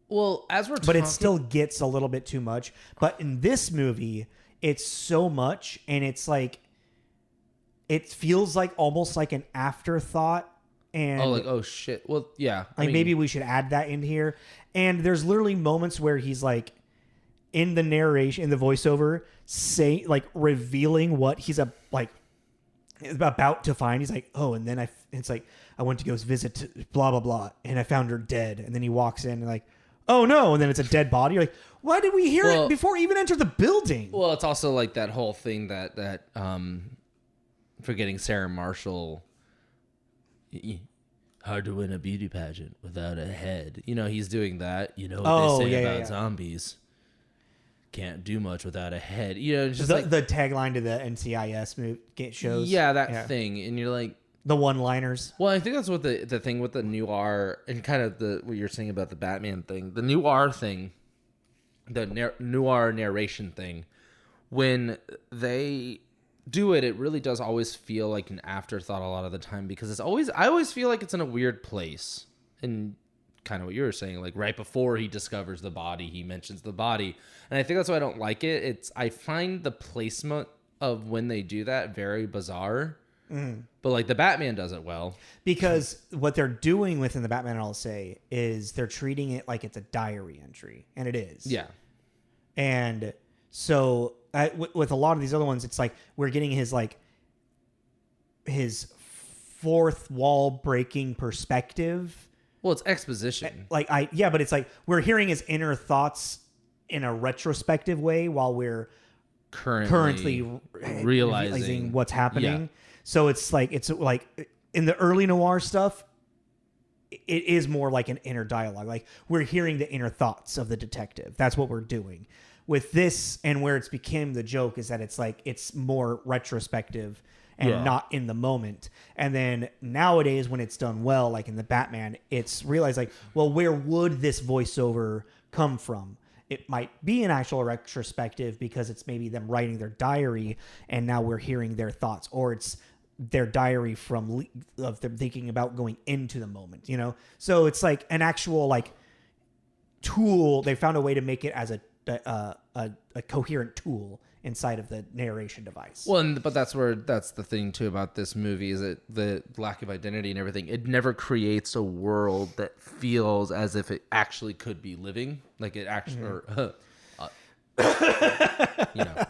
Well, as we're but it still gets a little bit too much. But in this movie, it's so much, and it's like it feels like almost like an afterthought. And oh shit. Well, yeah. I mean, maybe we should add that in here. And there's literally moments where he's like in the narration, in the voiceover, revealing what he's about to find. He's like, oh, and then it's like I went to go visit blah blah blah, and I found her dead. And then he walks in and like, oh no, and then it's a dead body. You're like, why did we hear it before he even entered the building? Well, it's also like that whole thing that forgetting Sarah Marshall. Hard to win a beauty pageant without a head. You know, he's doing that. You know what they say about zombies. Can't do much without a head. You know, it's just the tagline to the NCIS shows. Yeah, that thing. And you're like, the one-liners. Well, I think that's what the thing with the noir and kind of what you're saying about the Batman thing, the noir thing, the noir narration thing. When they do it, it really does always feel like an afterthought a lot of the time because I always feel like it's in a weird place. And kind of what you were saying, like right before he discovers the body, he mentions the body. And I think that's why I don't like it. I find the placement of when they do that very bizarre. Mm. But like the Batman does it well. Because what they're doing within the Batman, I'll say, is they're treating it like it's a diary entry. And it is. Yeah. And so with a lot of these other ones, it's like we're getting his fourth wall breaking perspective. Well, it's exposition. But it's like we're hearing his inner thoughts in a retrospective way while we're currently realizing what's happening. Yeah. So it's like in the early noir stuff, it is more like an inner dialogue. Like we're hearing the inner thoughts of the detective. That's what we're doing. With this, and where it's became the joke is that it's more retrospective and not in the moment. And then nowadays when it's done well, like in the Batman, it's realized like, well, where would this voiceover come from? It might be an actual retrospective because it's maybe them writing their diary and now we're hearing their thoughts, or it's their diary of them thinking about going into the moment, you know? So it's like an actual like tool. They found a way to make it as a coherent tool inside of the narration device. Well, but that's the thing too about this movie is that the lack of identity and everything. It never creates a world that feels as if it actually could be living, like it actually, you know,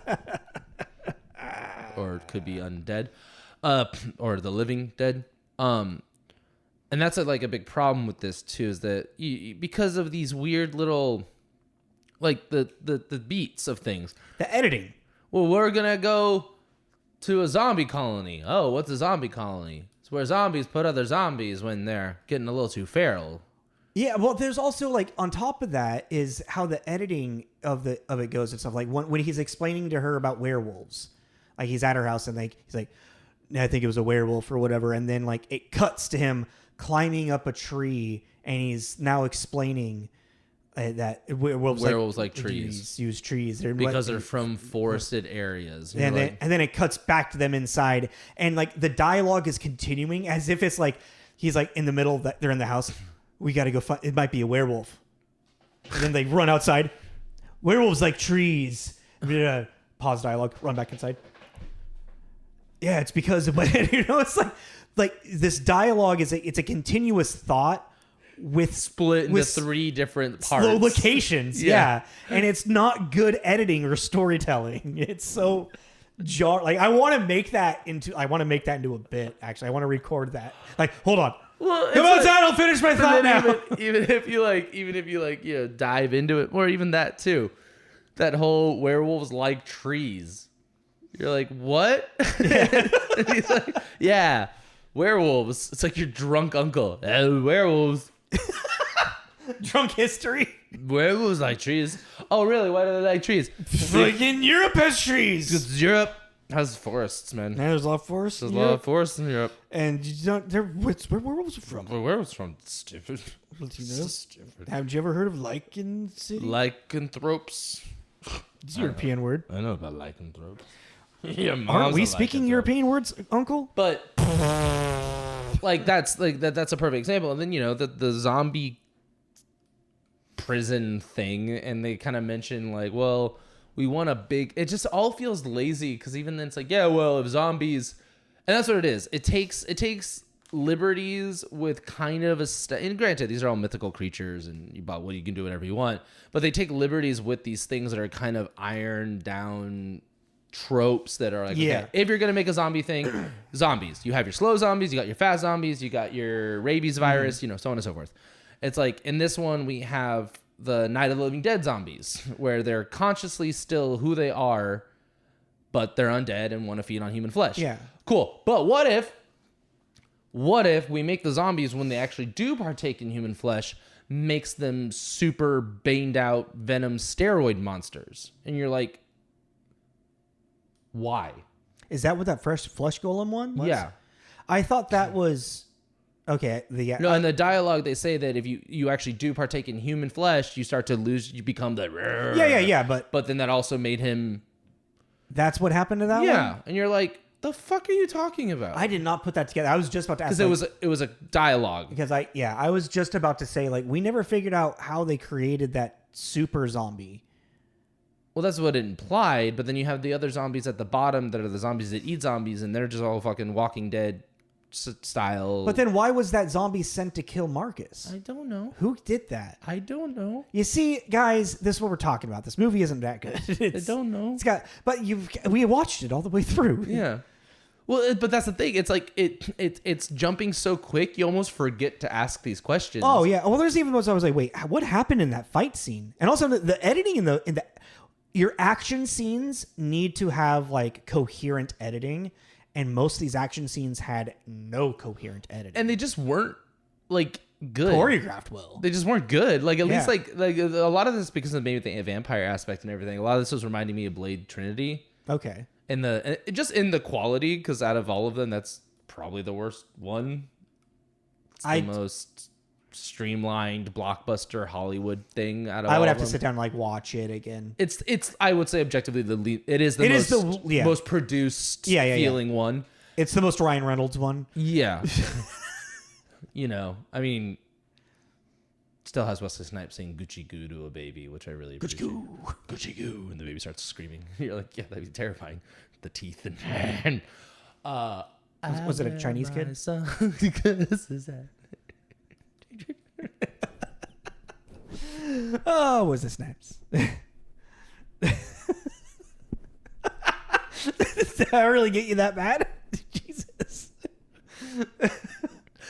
or it could be undead, or the living dead. And that's like a big problem with this too, is that because of these weird little, like the beats of things, the editing. Well, we're going to go to a zombie colony. Oh, what's a zombie colony? It's where zombies put other zombies when they're getting a little too feral. Yeah, well, there's also like on top of that is how the editing of it goes and stuff. Like when he's explaining to her about werewolves, like he's at her house and like he's like, I think it was a werewolf or whatever, and then like it cuts to him climbing up a tree and he's now explaining that werewolves like trees. Use trees because they're from forested areas. And then it cuts back to them inside, and like the dialogue is continuing as if it's like he's like in the middle of they're in the house. We got to go find. It might be a werewolf. And then they run outside. Werewolves like trees. Pause dialogue. Run back inside. Yeah, it's because of you know. It's like this dialogue is it's a continuous thought. With split into three different parts, slow locations, yeah, and it's not good editing or storytelling. It's so like I want to make that into a bit. Actually, I want to record that. Like, hold on, come outside. I'll finish my thought now. Even if you dive into it, or even that too, that whole werewolves like trees. You're like, what? Yeah. And he's like, yeah, werewolves. It's like your drunk uncle. Werewolves. Drunk history. Werewolves like trees. Oh, really? Why do they like trees? Like in Europe has trees. Because Europe has forests, man. Yeah, there's a lot of forests. There's a lot of forests in Europe. And you don't. Where werewolves are from? Where werewolves from? Stupid. Stupid. Have you ever heard of Lycan City? Lycanthropes. It's a European word. I know about lycanthropes. Aren't we speaking European words, Uncle? But like that's a perfect example. And then the zombie prison thing, and they kind of mention like, well, we want a big. It just all feels lazy because even then it's like, yeah, well, if zombies, and that's what it is. It takes liberties with kind of and granted, these are all mythical creatures, and you can do whatever you want, but they take liberties with these things that are kind of ironed down tropes that are like, okay, if you're gonna make a zombie thing, zombies, you have your slow zombies, you got your fast zombies, you got your rabies virus, so on and so forth. It's like in this one we have the Night of the Living Dead zombies, where they're consciously still who they are, but they're undead and want to feed on human flesh. Yeah, cool. But what if we make the zombies, when they actually do partake in human flesh, makes them super baned out venom steroid monsters? And you're like, why? Is that what that first flesh golem one was? Yeah. I thought that was okay. No, in the dialogue they say that if you actually do partake in human flesh, you start to lose. You become the yeah. But then that also made him. That's what happened to that one. Yeah, and you're like, the fuck are you talking about? I did not put that together. I was just about to ask because it was a dialogue. Because I was just about to say like we never figured out how they created that super zombie. Well, that's what it implied, but then you have the other zombies at the bottom that are the zombies that eat zombies, and they're just all fucking Walking Dead style. But then why was that zombie sent to kill Marcus? I don't know. Who did that? I don't know. You see, guys, this is what we're talking about. This movie isn't that good. I don't know. We watched it all the way through. Yeah. Well, but that's the thing. It's like it's jumping so quick, you almost forget to ask these questions. Oh yeah. Well, there's even those I was like, wait, what happened in that fight scene? And also the editing in the your action scenes need to have like coherent editing, and most of these action scenes had no coherent editing, and they just weren't like good choreographed well. They just weren't good. Like at least like a lot of this because of maybe the vampire aspect and everything. A lot of this was reminding me of Blade Trinity. Okay. Just in the quality, because out of all of them, that's probably the worst one. It's the most streamlined blockbuster Hollywood thing out of all I would of have to them. sit down and like watch it again. It's I would say objectively the most produced feeling one. It's the most Ryan Reynolds one. Yeah. I mean, still has Wesley Snipes saying Gucci Goo to a baby, which I really appreciate. Gucci Goo, Gucci Goo, and the baby starts screaming. You're like, yeah, that'd be terrifying. The teeth and was it a Chinese kid? Oh, was it Snipes? Did I really get you that bad? Jesus.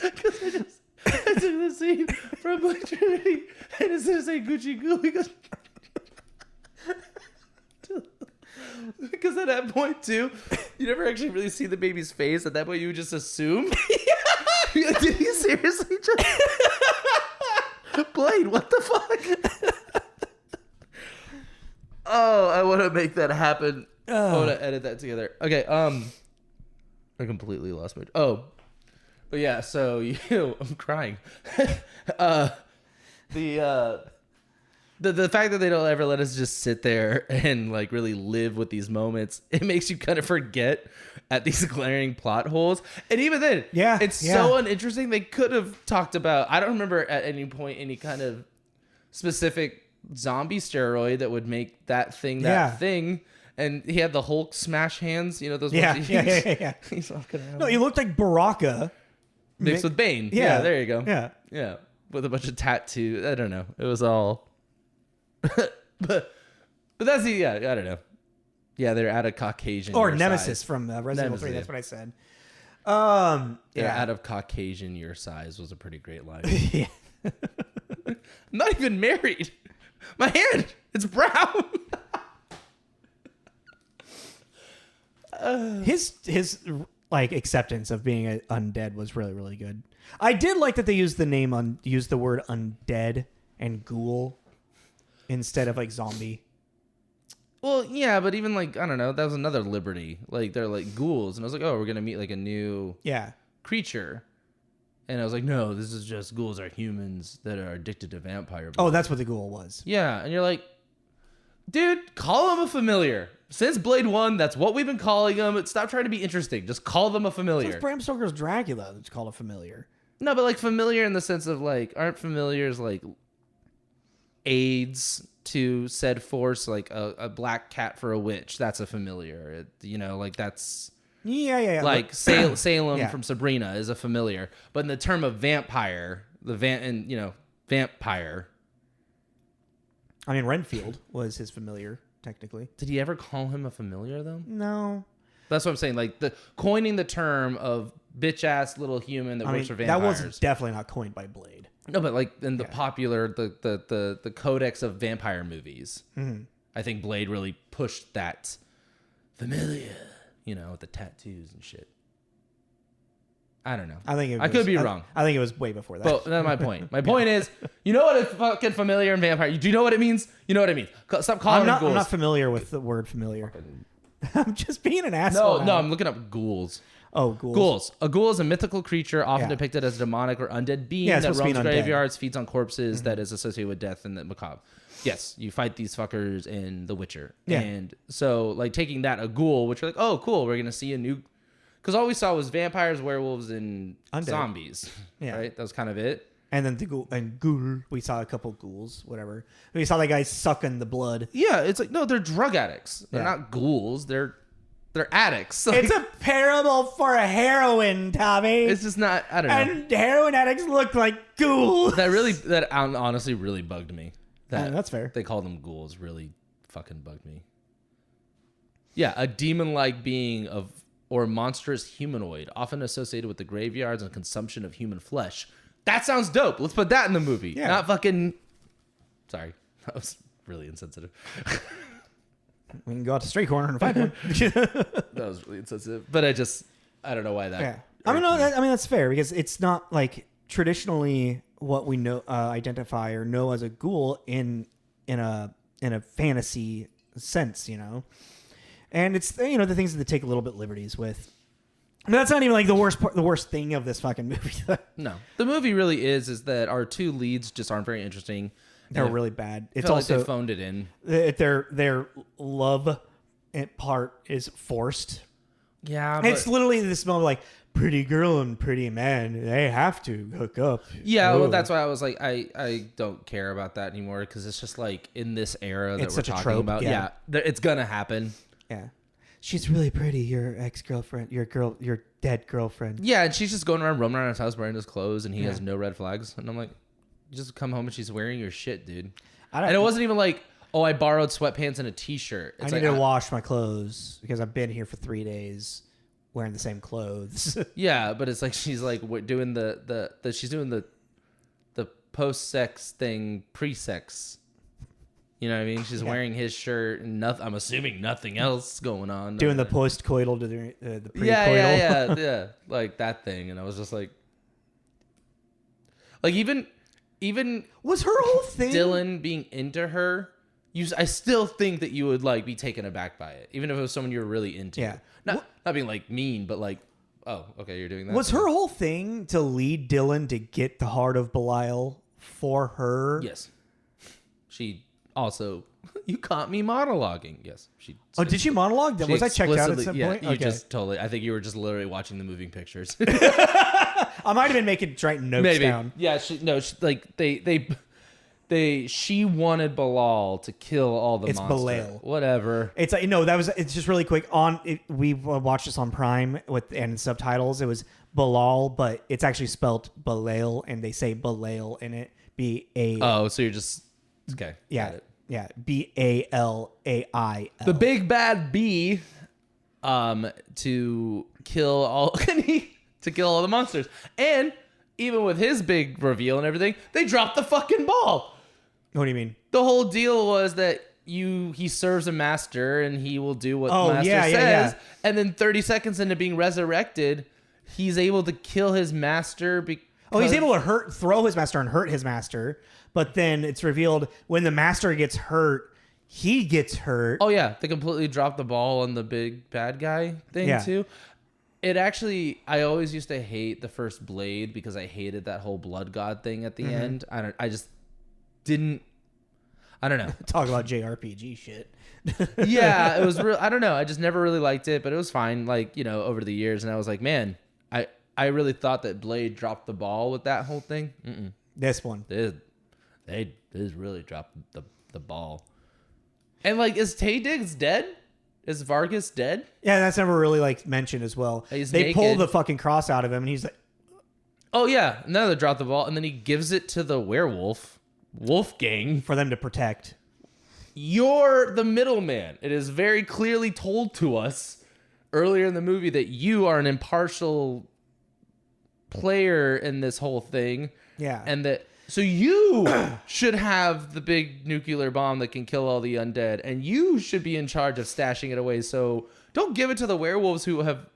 Because I took the scene from Blade Trinity, and instead of saying Gucci Goo, he goes. Because at that point too, you never actually really see the baby's face. At that point, you would just assume. Did he seriously just Blade? What the fuck? Oh, I want to make that happen. I want to edit that together. Okay. I completely lost my. Oh, but yeah. So I'm crying. The fact that they don't ever let us just sit there and like really live with these moments, it makes you kind of forget at these glaring plot holes. And even then, it's so uninteresting. They could have talked about, I don't remember at any point any kind of specific zombie steroid that would make that thing that thing. And he had the Hulk smash hands, those ones. Yeah. He's walking around. No, he looked like Baraka mixed with Bane. Yeah, there you go. Yeah. With a bunch of tattoos. I don't know. It was all but that's I don't know. Yeah, they're out of Caucasian or Nemesis size. from Resident Evil 3. That's what I said. They're out of Caucasian your size was a pretty great line. I'm not even married. My hand, it's brown. His like acceptance of being an undead was really, really good. I did like that they used the word undead and ghoul instead of like zombie. Well, yeah, but even like, I don't know, that was another liberty. Like they're like ghouls, and I was like, oh, we're gonna meet like a new creature, and I was like, no, this is just ghouls are humans that are addicted to vampire blood. Oh, that's what the ghoul was. Yeah, and you're like, Dude, call him a familiar. Since Blade 1, that's what we've been calling him. Stop trying to be interesting. Just call them a familiar. It's Bram Stoker's Dracula that's called a familiar. No, but like familiar in the sense of like, aren't familiars like aids to said force? Like a black cat for a witch. That's a familiar. Like that's... Yeah. Like Salem Yeah. from Sabrina is a familiar. But in the term of vampire, vampire... I mean, Renfield was his familiar, technically. Did he ever call him a familiar, though? No. That's what I'm saying. Like, coining the term of bitch-ass little human that works for vampires. That was definitely not coined by Blade. No, but, like, in the popular, the codex of vampire movies, I think Blade really pushed that familiar, with the tattoos and shit. I don't know. I could be wrong. I think it was way before that. But that's my point. My point is, you know what a fucking familiar and vampire? Do you know what it means? You know what it means. Stop calling them ghouls. I'm not familiar with the word familiar. I'm just being an asshole. No, I'm looking up ghouls. Oh, ghouls. Ghouls. A ghoul is a mythical creature often depicted as a demonic or undead being that roams graveyards, feeds on corpses, that is associated with death and the macabre. Yes, you fight these fuckers in The Witcher. Yeah. And so, like, taking that, a ghoul, which you're like, oh, cool, we're going to see a new... Because all we saw was vampires, werewolves, and undead. Zombies. Yeah. Right? That was kind of it. And then ghoul. We saw a couple ghouls, whatever. We saw that guy sucking the blood. Yeah, it's like, no, they're drug addicts. They're not ghouls. They're addicts. Like, it's a parable for a heroin, Tommy. It's just not, I don't know. And heroin addicts look like ghouls. That honestly really bugged me. That's fair. They call them ghouls really fucking bugged me. Yeah, a demon-like being or monstrous humanoid, often associated with the graveyards and consumption of human flesh. That sounds dope. Let's put that in the movie. Yeah. Not fucking... Sorry. That was really insensitive. We can go out to Straight Corner and find one. That was really insensitive. But I don't know why that... Yeah. I mean, that's fair because it's not like traditionally what we know, identify or know as a ghoul in a fantasy sense, And it's, the things that they take a little bit liberties with. But that's not even like the worst thing of this fucking movie. No. The movie really is that our two leads just aren't very interesting. They're really bad. It's also... also... like they phoned it in. Their love part is forced. Yeah, but... It's literally this moment like, pretty girl and pretty man, they have to hook up. Yeah, well, that's why I was like, I don't care about that anymore because it's just like in this era that it's we're such a talking trope, about. Yeah, it's gonna happen. Yeah, she's really pretty. Your ex-girlfriend, your dead girlfriend. Yeah, and she's just going around roaming around his house wearing his clothes, and he has no red flags. And I'm like, you just come home and she's wearing your shit, dude. And it wasn't even like, oh, I borrowed sweatpants and a t-shirt. I need to wash my clothes because I've been here for 3 days wearing the same clothes. Yeah, but it's like she's like doing she's doing the post-sex thing pre-sex. You know what I mean? She's wearing his shirt and nothing. I'm assuming nothing else going on. Doing the post-coital to the pre-coital. Yeah, like that thing. And I was just like even was her whole thing Dylan being into her. I still think that you would like be taken aback by it, even if it was someone you were really into. Yeah, not being like mean, but like, oh, okay, you're doing that. Was her whole thing to lead Dylan to get the heart of Belial for her? Yes. She also, you caught me monologuing. Yes, she. Oh, did she monologue? Was I checked out at some point? You just totally. I think you were just literally watching the moving pictures. I might have been writing notes down. Yeah, she she wanted Bilal to kill all the monsters. It's Belial. Whatever. It's like it's just really quick. We watched this on Prime and subtitles. It was Bilal, but it's actually spelled Belial, and they say Belial in it. Oh, so you're just okay. Yeah, got it. yeah. Balail. The big bad bee, to kill all the monsters, and even with his big reveal and everything, they dropped the fucking ball. What do you mean? The whole deal was that he serves a master and he will do what the master says. And then 30 seconds into being resurrected, he's able to kill his master. He's able to throw his master and hurt his master. But then it's revealed when the master gets hurt, he gets hurt. Oh, yeah. They completely dropped the ball on the big bad guy thing, too. It actually, I always used to hate the first Blade because I hated that whole blood god thing at the end. I just didn't. I don't know. Talk about JRPG shit. Yeah, it was real. I don't know. I just never really liked it, but it was fine. Like, you know, over the years, and I was like, man, I really thought that Blade dropped the ball with that whole thing. Mm-mm. This one, they really dropped the ball. And like, is Taye Diggs dead? Is Vargas dead? yeah, that's never really like mentioned as well. He's they naked. pull the fucking cross out of him, and he's like, Oh yeah, now they dropped the ball, and then he gives it to the werewolf, Wolfgang. for them to protect. You're the middleman. It is very clearly told to us earlier in the movie that you are an impartial player in this whole thing. Yeah, And that so you should have the big nuclear bomb that can kill all the undead, and you should be in charge of stashing it away. So don't give it to the werewolves who have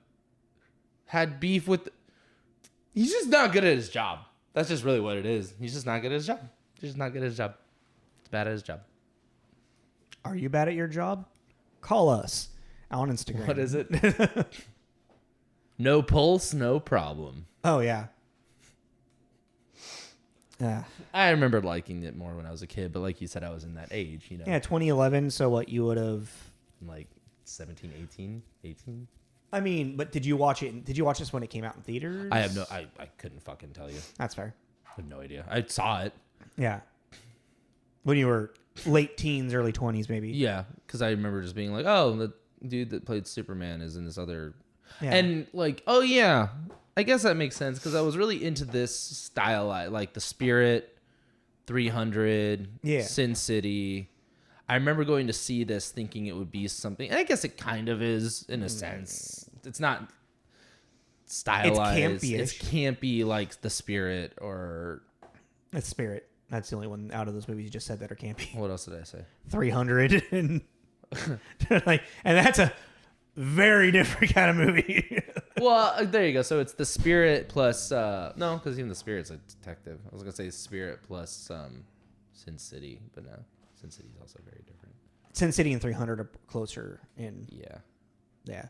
had beef with. He's just not good at his job. That's just really what it is. He's just not good at his job. He's just not good at his job. He's bad at his job. are you bad at your job? Call us on Instagram. What is it? No pulse, no problem. Oh yeah. I remember liking it more when I was a kid, but like you said, I was in that age, you know. Yeah, 2011. So what you would have? Like 17, 18. I mean, but did you watch it? Did you watch this when it came out in theaters? I couldn't fucking tell you. That's fair. I have no idea. I saw it. Yeah. When you were late teens, early 20s, maybe. Yeah, because I remember just being like, oh, the dude that played Superman is in this other. Yeah. And like, oh yeah, I guess that makes sense because I was really into this style, like the Spirit, 300, Yeah. Sin City. I remember going to see this thinking it would be something, and I guess it kind of is in a sense. It's not stylized. campy-ish. It's campy like the Spirit or It's Spirit. That's the only one out of those movies you just said that are campy. what else did I say? 300 and like, and that's a very different kind of movie. Well, there you go. So it's the Spirit plus no, because even the Spirit's a detective. I was gonna say Spirit plus Sin City, but no, Sin City is also very different. Sin City and 300 are closer in. Yeah. Yeah.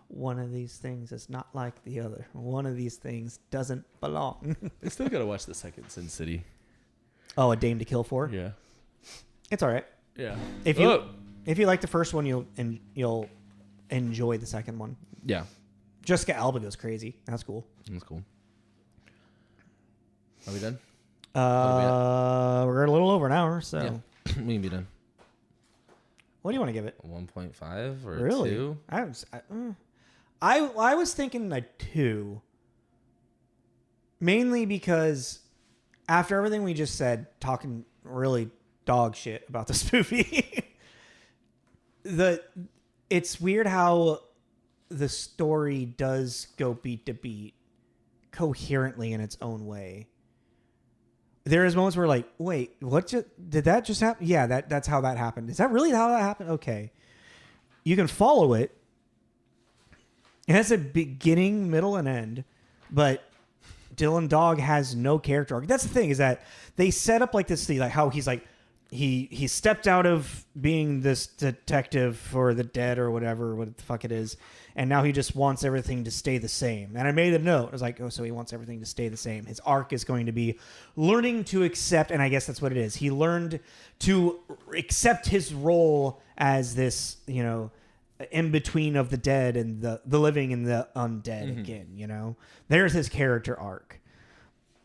One of these things is not like the other. One of these things doesn't belong. I still gotta watch the second Sin City. Oh, A Dame to Kill For? Yeah. It's all right. Yeah. If you like the first one, you'll enjoy the second one. Yeah. Jessica Alba goes crazy. That's cool. That's cool. Are we done? We're a little over an hour, so Yeah. We can be done. what do you want to give it? 1.5 or Really? 2? I was thinking a 2, mainly because after everything we just said, talking really dog shit about this movie, it's weird how the story does go beat to beat coherently in its own way. There is moments where like, wait, did that just happen? Yeah, that's how that happened. Is that really how that happened? Okay. You can follow it. It has a beginning, middle, and end, but Dylan Dog has no character arc. That's the thing, is that they set up like this thing, like how he's like, he stepped out of being this detective for the dead or whatever, what the fuck it is, and now he just wants everything to stay the same. And I made a note. I was like, oh, so he wants everything to stay the same. His arc is going to be learning to accept, and I guess that's what it is. He learned to accept his role as this, in between of the dead and the living and the undead again, There's his character arc.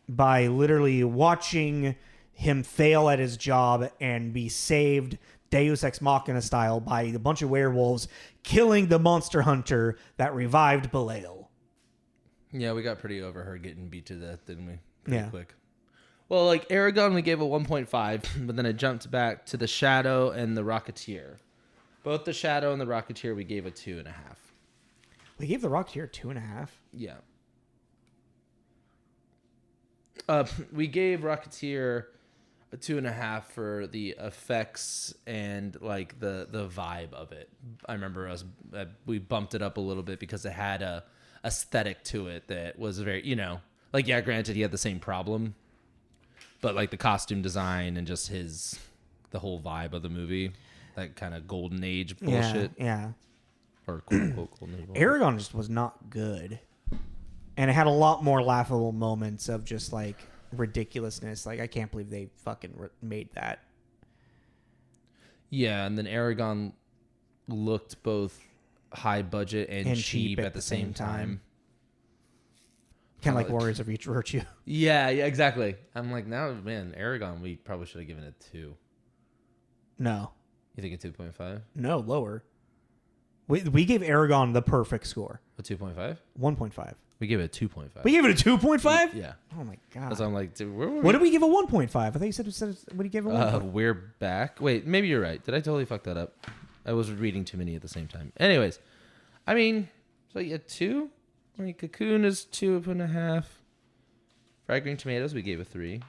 By literally watching him fail at his job and be saved Deus Ex Machina style by a bunch of werewolves killing the monster hunter that revived Belial. Yeah, we got pretty over her getting beat to death, didn't we? Pretty Yeah. quick. Well, like Aragon, we gave a 1.5, but then it jumped back to the Shadow and the Rocketeer. Both the Shadow and the Rocketeer, we gave a 2.5. We gave the Rocketeer 2.5. Yeah. We gave Rocketeer a 2.5 for the effects and like the vibe of it. I remember we bumped it up a little bit because it had a aesthetic to it that was very, like, yeah, granted he had the same problem, but like the costume design and just the whole vibe of the movie, that kind of golden age bullshit. Yeah. Or quote unquote golden age bullshit. Aragon just was not good. And it had a lot more laughable moments of just like ridiculousness. Like, I can't believe they fucking made that. Yeah, and then Aragon looked both high budget and cheap at the same time. Kind of like Warriors of Each Virtue. Yeah, exactly. I'm like, now, man, Aragon, we probably should have given it 2. No. You think a 2.5? No, lower. We gave Aragon the perfect score. A 2.5? 1.5. We gave it a 2.5. We gave it a 2.5? Yeah. Oh, my God. So I'm like, dude, where were What did we give a 1.5? I thought you said what did you give a 1.5? We're back. Wait, maybe you're right. Did I totally fuck that up? I was reading too many at the same time. Anyways, I mean, so yeah, 2? I mean, Cocoon is 2.5. Fried Green Tomatoes, we gave a 3.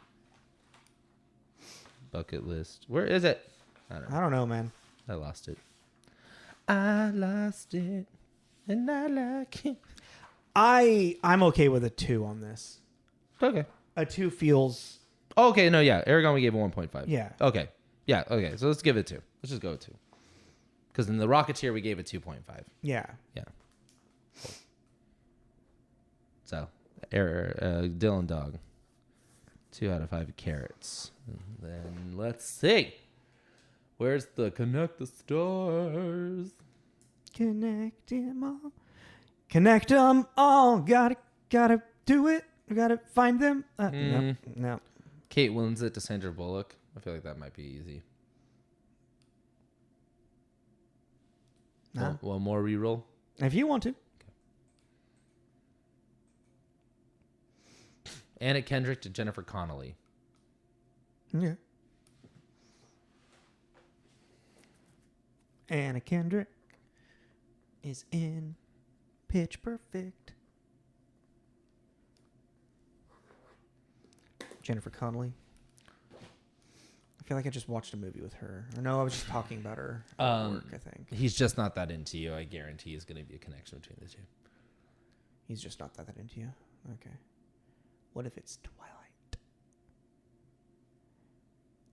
Bucket List. Where is it? I don't know, man. I lost it. I lost it, and I like it. I'm okay with a 2 on this. Okay. A 2 feels... Okay, no, yeah. Aragon, we gave a 1.5. Yeah. Okay. Yeah, okay. So let's give it 2. Let's just go with 2. Because in the Rocketeer, we gave it 2.5. Yeah. Yeah. Cool. So, Dylan Dog. 2 out of 5 carrots. And then let's see. Where's the Connect the Stars? Connect them all. Connect them all. Gotta do it. Gotta find them. No. Kate Winslet to Sandra Bullock. I feel like that might be easy. No. One more reroll. If you want to. Okay. Anna Kendrick to Jennifer Connelly. Yeah. Anna Kendrick is in Pitch Perfect. Jennifer Connelly. I feel like I just watched a movie with her. Or no, I was just talking about her at work, I think. He's just not that into you. I guarantee there's going to be a connection between the two. He's just not that into you? Okay. What if it's Twilight?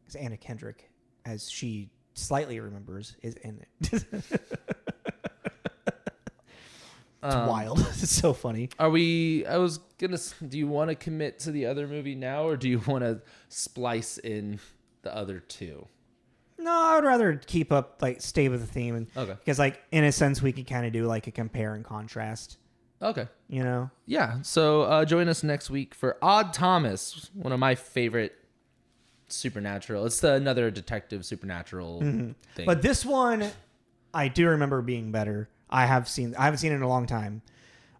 Because Anna Kendrick, as she slightly remembers, is in it. It's wild. It's so funny. I was going to, do you want to commit to the other movie now, or do you want to splice in the other 2? No, I would rather keep up, stay with the theme. And, Okay. Because, in a sense, we can kind of do, a compare and contrast. Okay. You know? Yeah. So join us next week for Odd Thomas, one of my favorite supernatural. It's another detective supernatural thing. But this one, I do remember being better. I haven't seen it in a long time.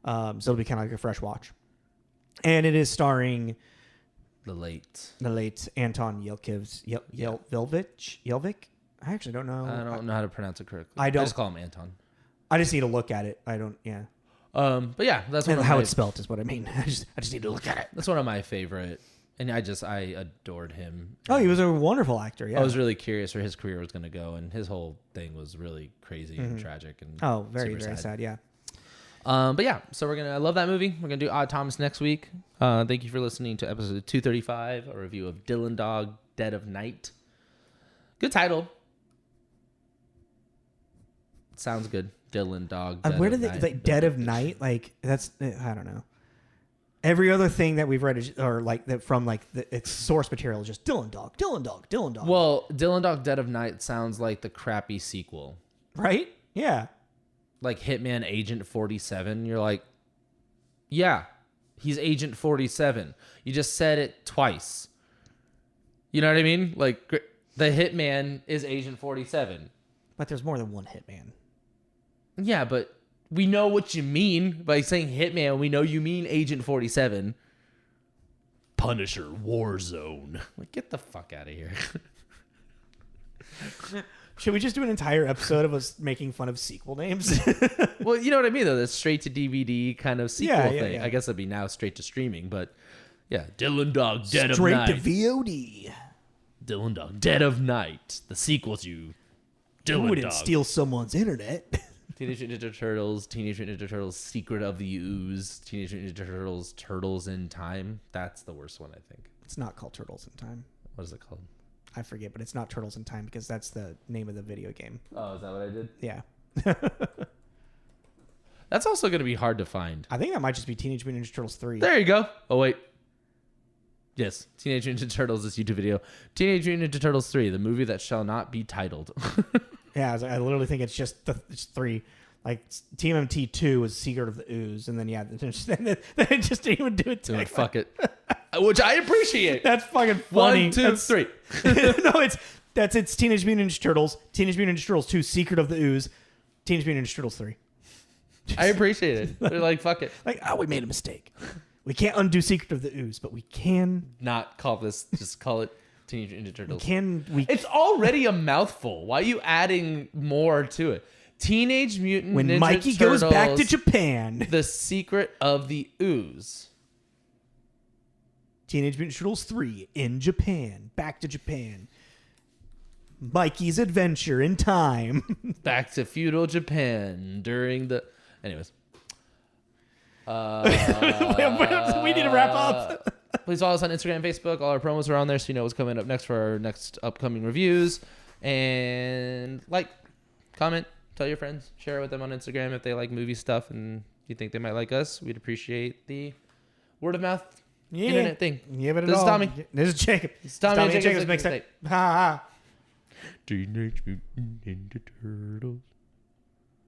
So it'll be kind of like a fresh watch. And it is starring the late Anton Yelvik. I actually don't know. I don't know how to pronounce it correctly. I don't. I just call him Anton. I just need to look at it. I don't. Yeah. But yeah, that's one how it's spelled is what I mean. I just need to look at it. That's one of my favorite, and I adored him. Oh, he was a wonderful actor. Yeah. I was really curious where his career was going to go, and his whole thing was really crazy and tragic and very very sad. Yeah. But yeah, so I love that movie. We're gonna do Odd Thomas next week. Thank you for listening to episode 235, a review of Dylan Dog, Dead of Night. Good title. Sounds good. Dylan Dog. Where did they Dead of Night? That's I don't know. Every other thing that we've read is, or that from its source material is just Dylan Dog. Well, Dylan Dog, Dead of Night sounds like the crappy sequel, right? Yeah. Like Hitman Agent 47. You're like, yeah, he's Agent 47. You just said it twice. You know what I mean? Like the Hitman is Agent 47. But there's more than one Hitman. Yeah, but we know what you mean by saying Hitman. We know you mean Agent 47. Punisher Warzone. Like, get the fuck out of here. Should we just do an entire episode of us making fun of sequel names? Well, you know what I mean, though. That's straight to DVD kind of sequel thing. Yeah. I guess it'd be now straight to streaming, but yeah. Dylan Dog, Dead of Straight Night. to VOD. Dylan Dog, Dead of Night. The sequel to Dylan You wouldn't Dog. steal someone's internet. Teenage Mutant Ninja Turtles, Teenage Mutant Ninja Turtles, Secret of the Ooze, Teenage Mutant Ninja Turtles, Turtles in Time. That's the worst one, I think. It's not called Turtles in Time. What is it called? I forget, but it's not Turtles in Time because that's the name of the video game. Oh, is that what I did? Yeah. That's also going to be hard to find. I think that might just be Teenage Mutant Ninja Turtles 3. There you go. Oh, wait. Yes, Teenage Mutant Ninja Turtles, this YouTube video. Teenage Mutant Ninja Turtles 3, the movie that shall not be titled. Yeah, I literally think it's just it's 3. Like TMNT 2 was Secret of the Ooze, and then they just didn't even do it. Fuck it, which I appreciate. That's fucking funny. 1, 2, 3. No, it's Teenage Mutant Ninja Turtles, Teenage Mutant Ninja Turtles 2, Secret of the Ooze, Teenage Mutant Ninja Turtles 3. I appreciate it. They're like, fuck it. Like, we made a mistake. We can't undo Secret of the Ooze, but we can not call this. Just call it Teenage Mutant Ninja Turtles. It's already a mouthful. Why are you adding more to it? Teenage Mutant when Ninja Mikey Turtles, goes back to Japan. The Secret of the Ooze. Teenage Mutant Ninja Turtles 3 in Japan. Back to Japan. Mikey's adventure in time. Back to feudal Japan during the... Anyways. We need to wrap up. Please follow us on Instagram and Facebook. All our promos are on there so you know what's coming up next for our next upcoming reviews. And comment, tell your friends, share it with them on Instagram if they like movie stuff and you think they might like us. We'd appreciate the word of mouth internet thing. Give it this all. is Tommy. This is Jacob. It's Tommy and Jacob's mixtape. Ha ha. Teenage Mutant Ninja Turtles.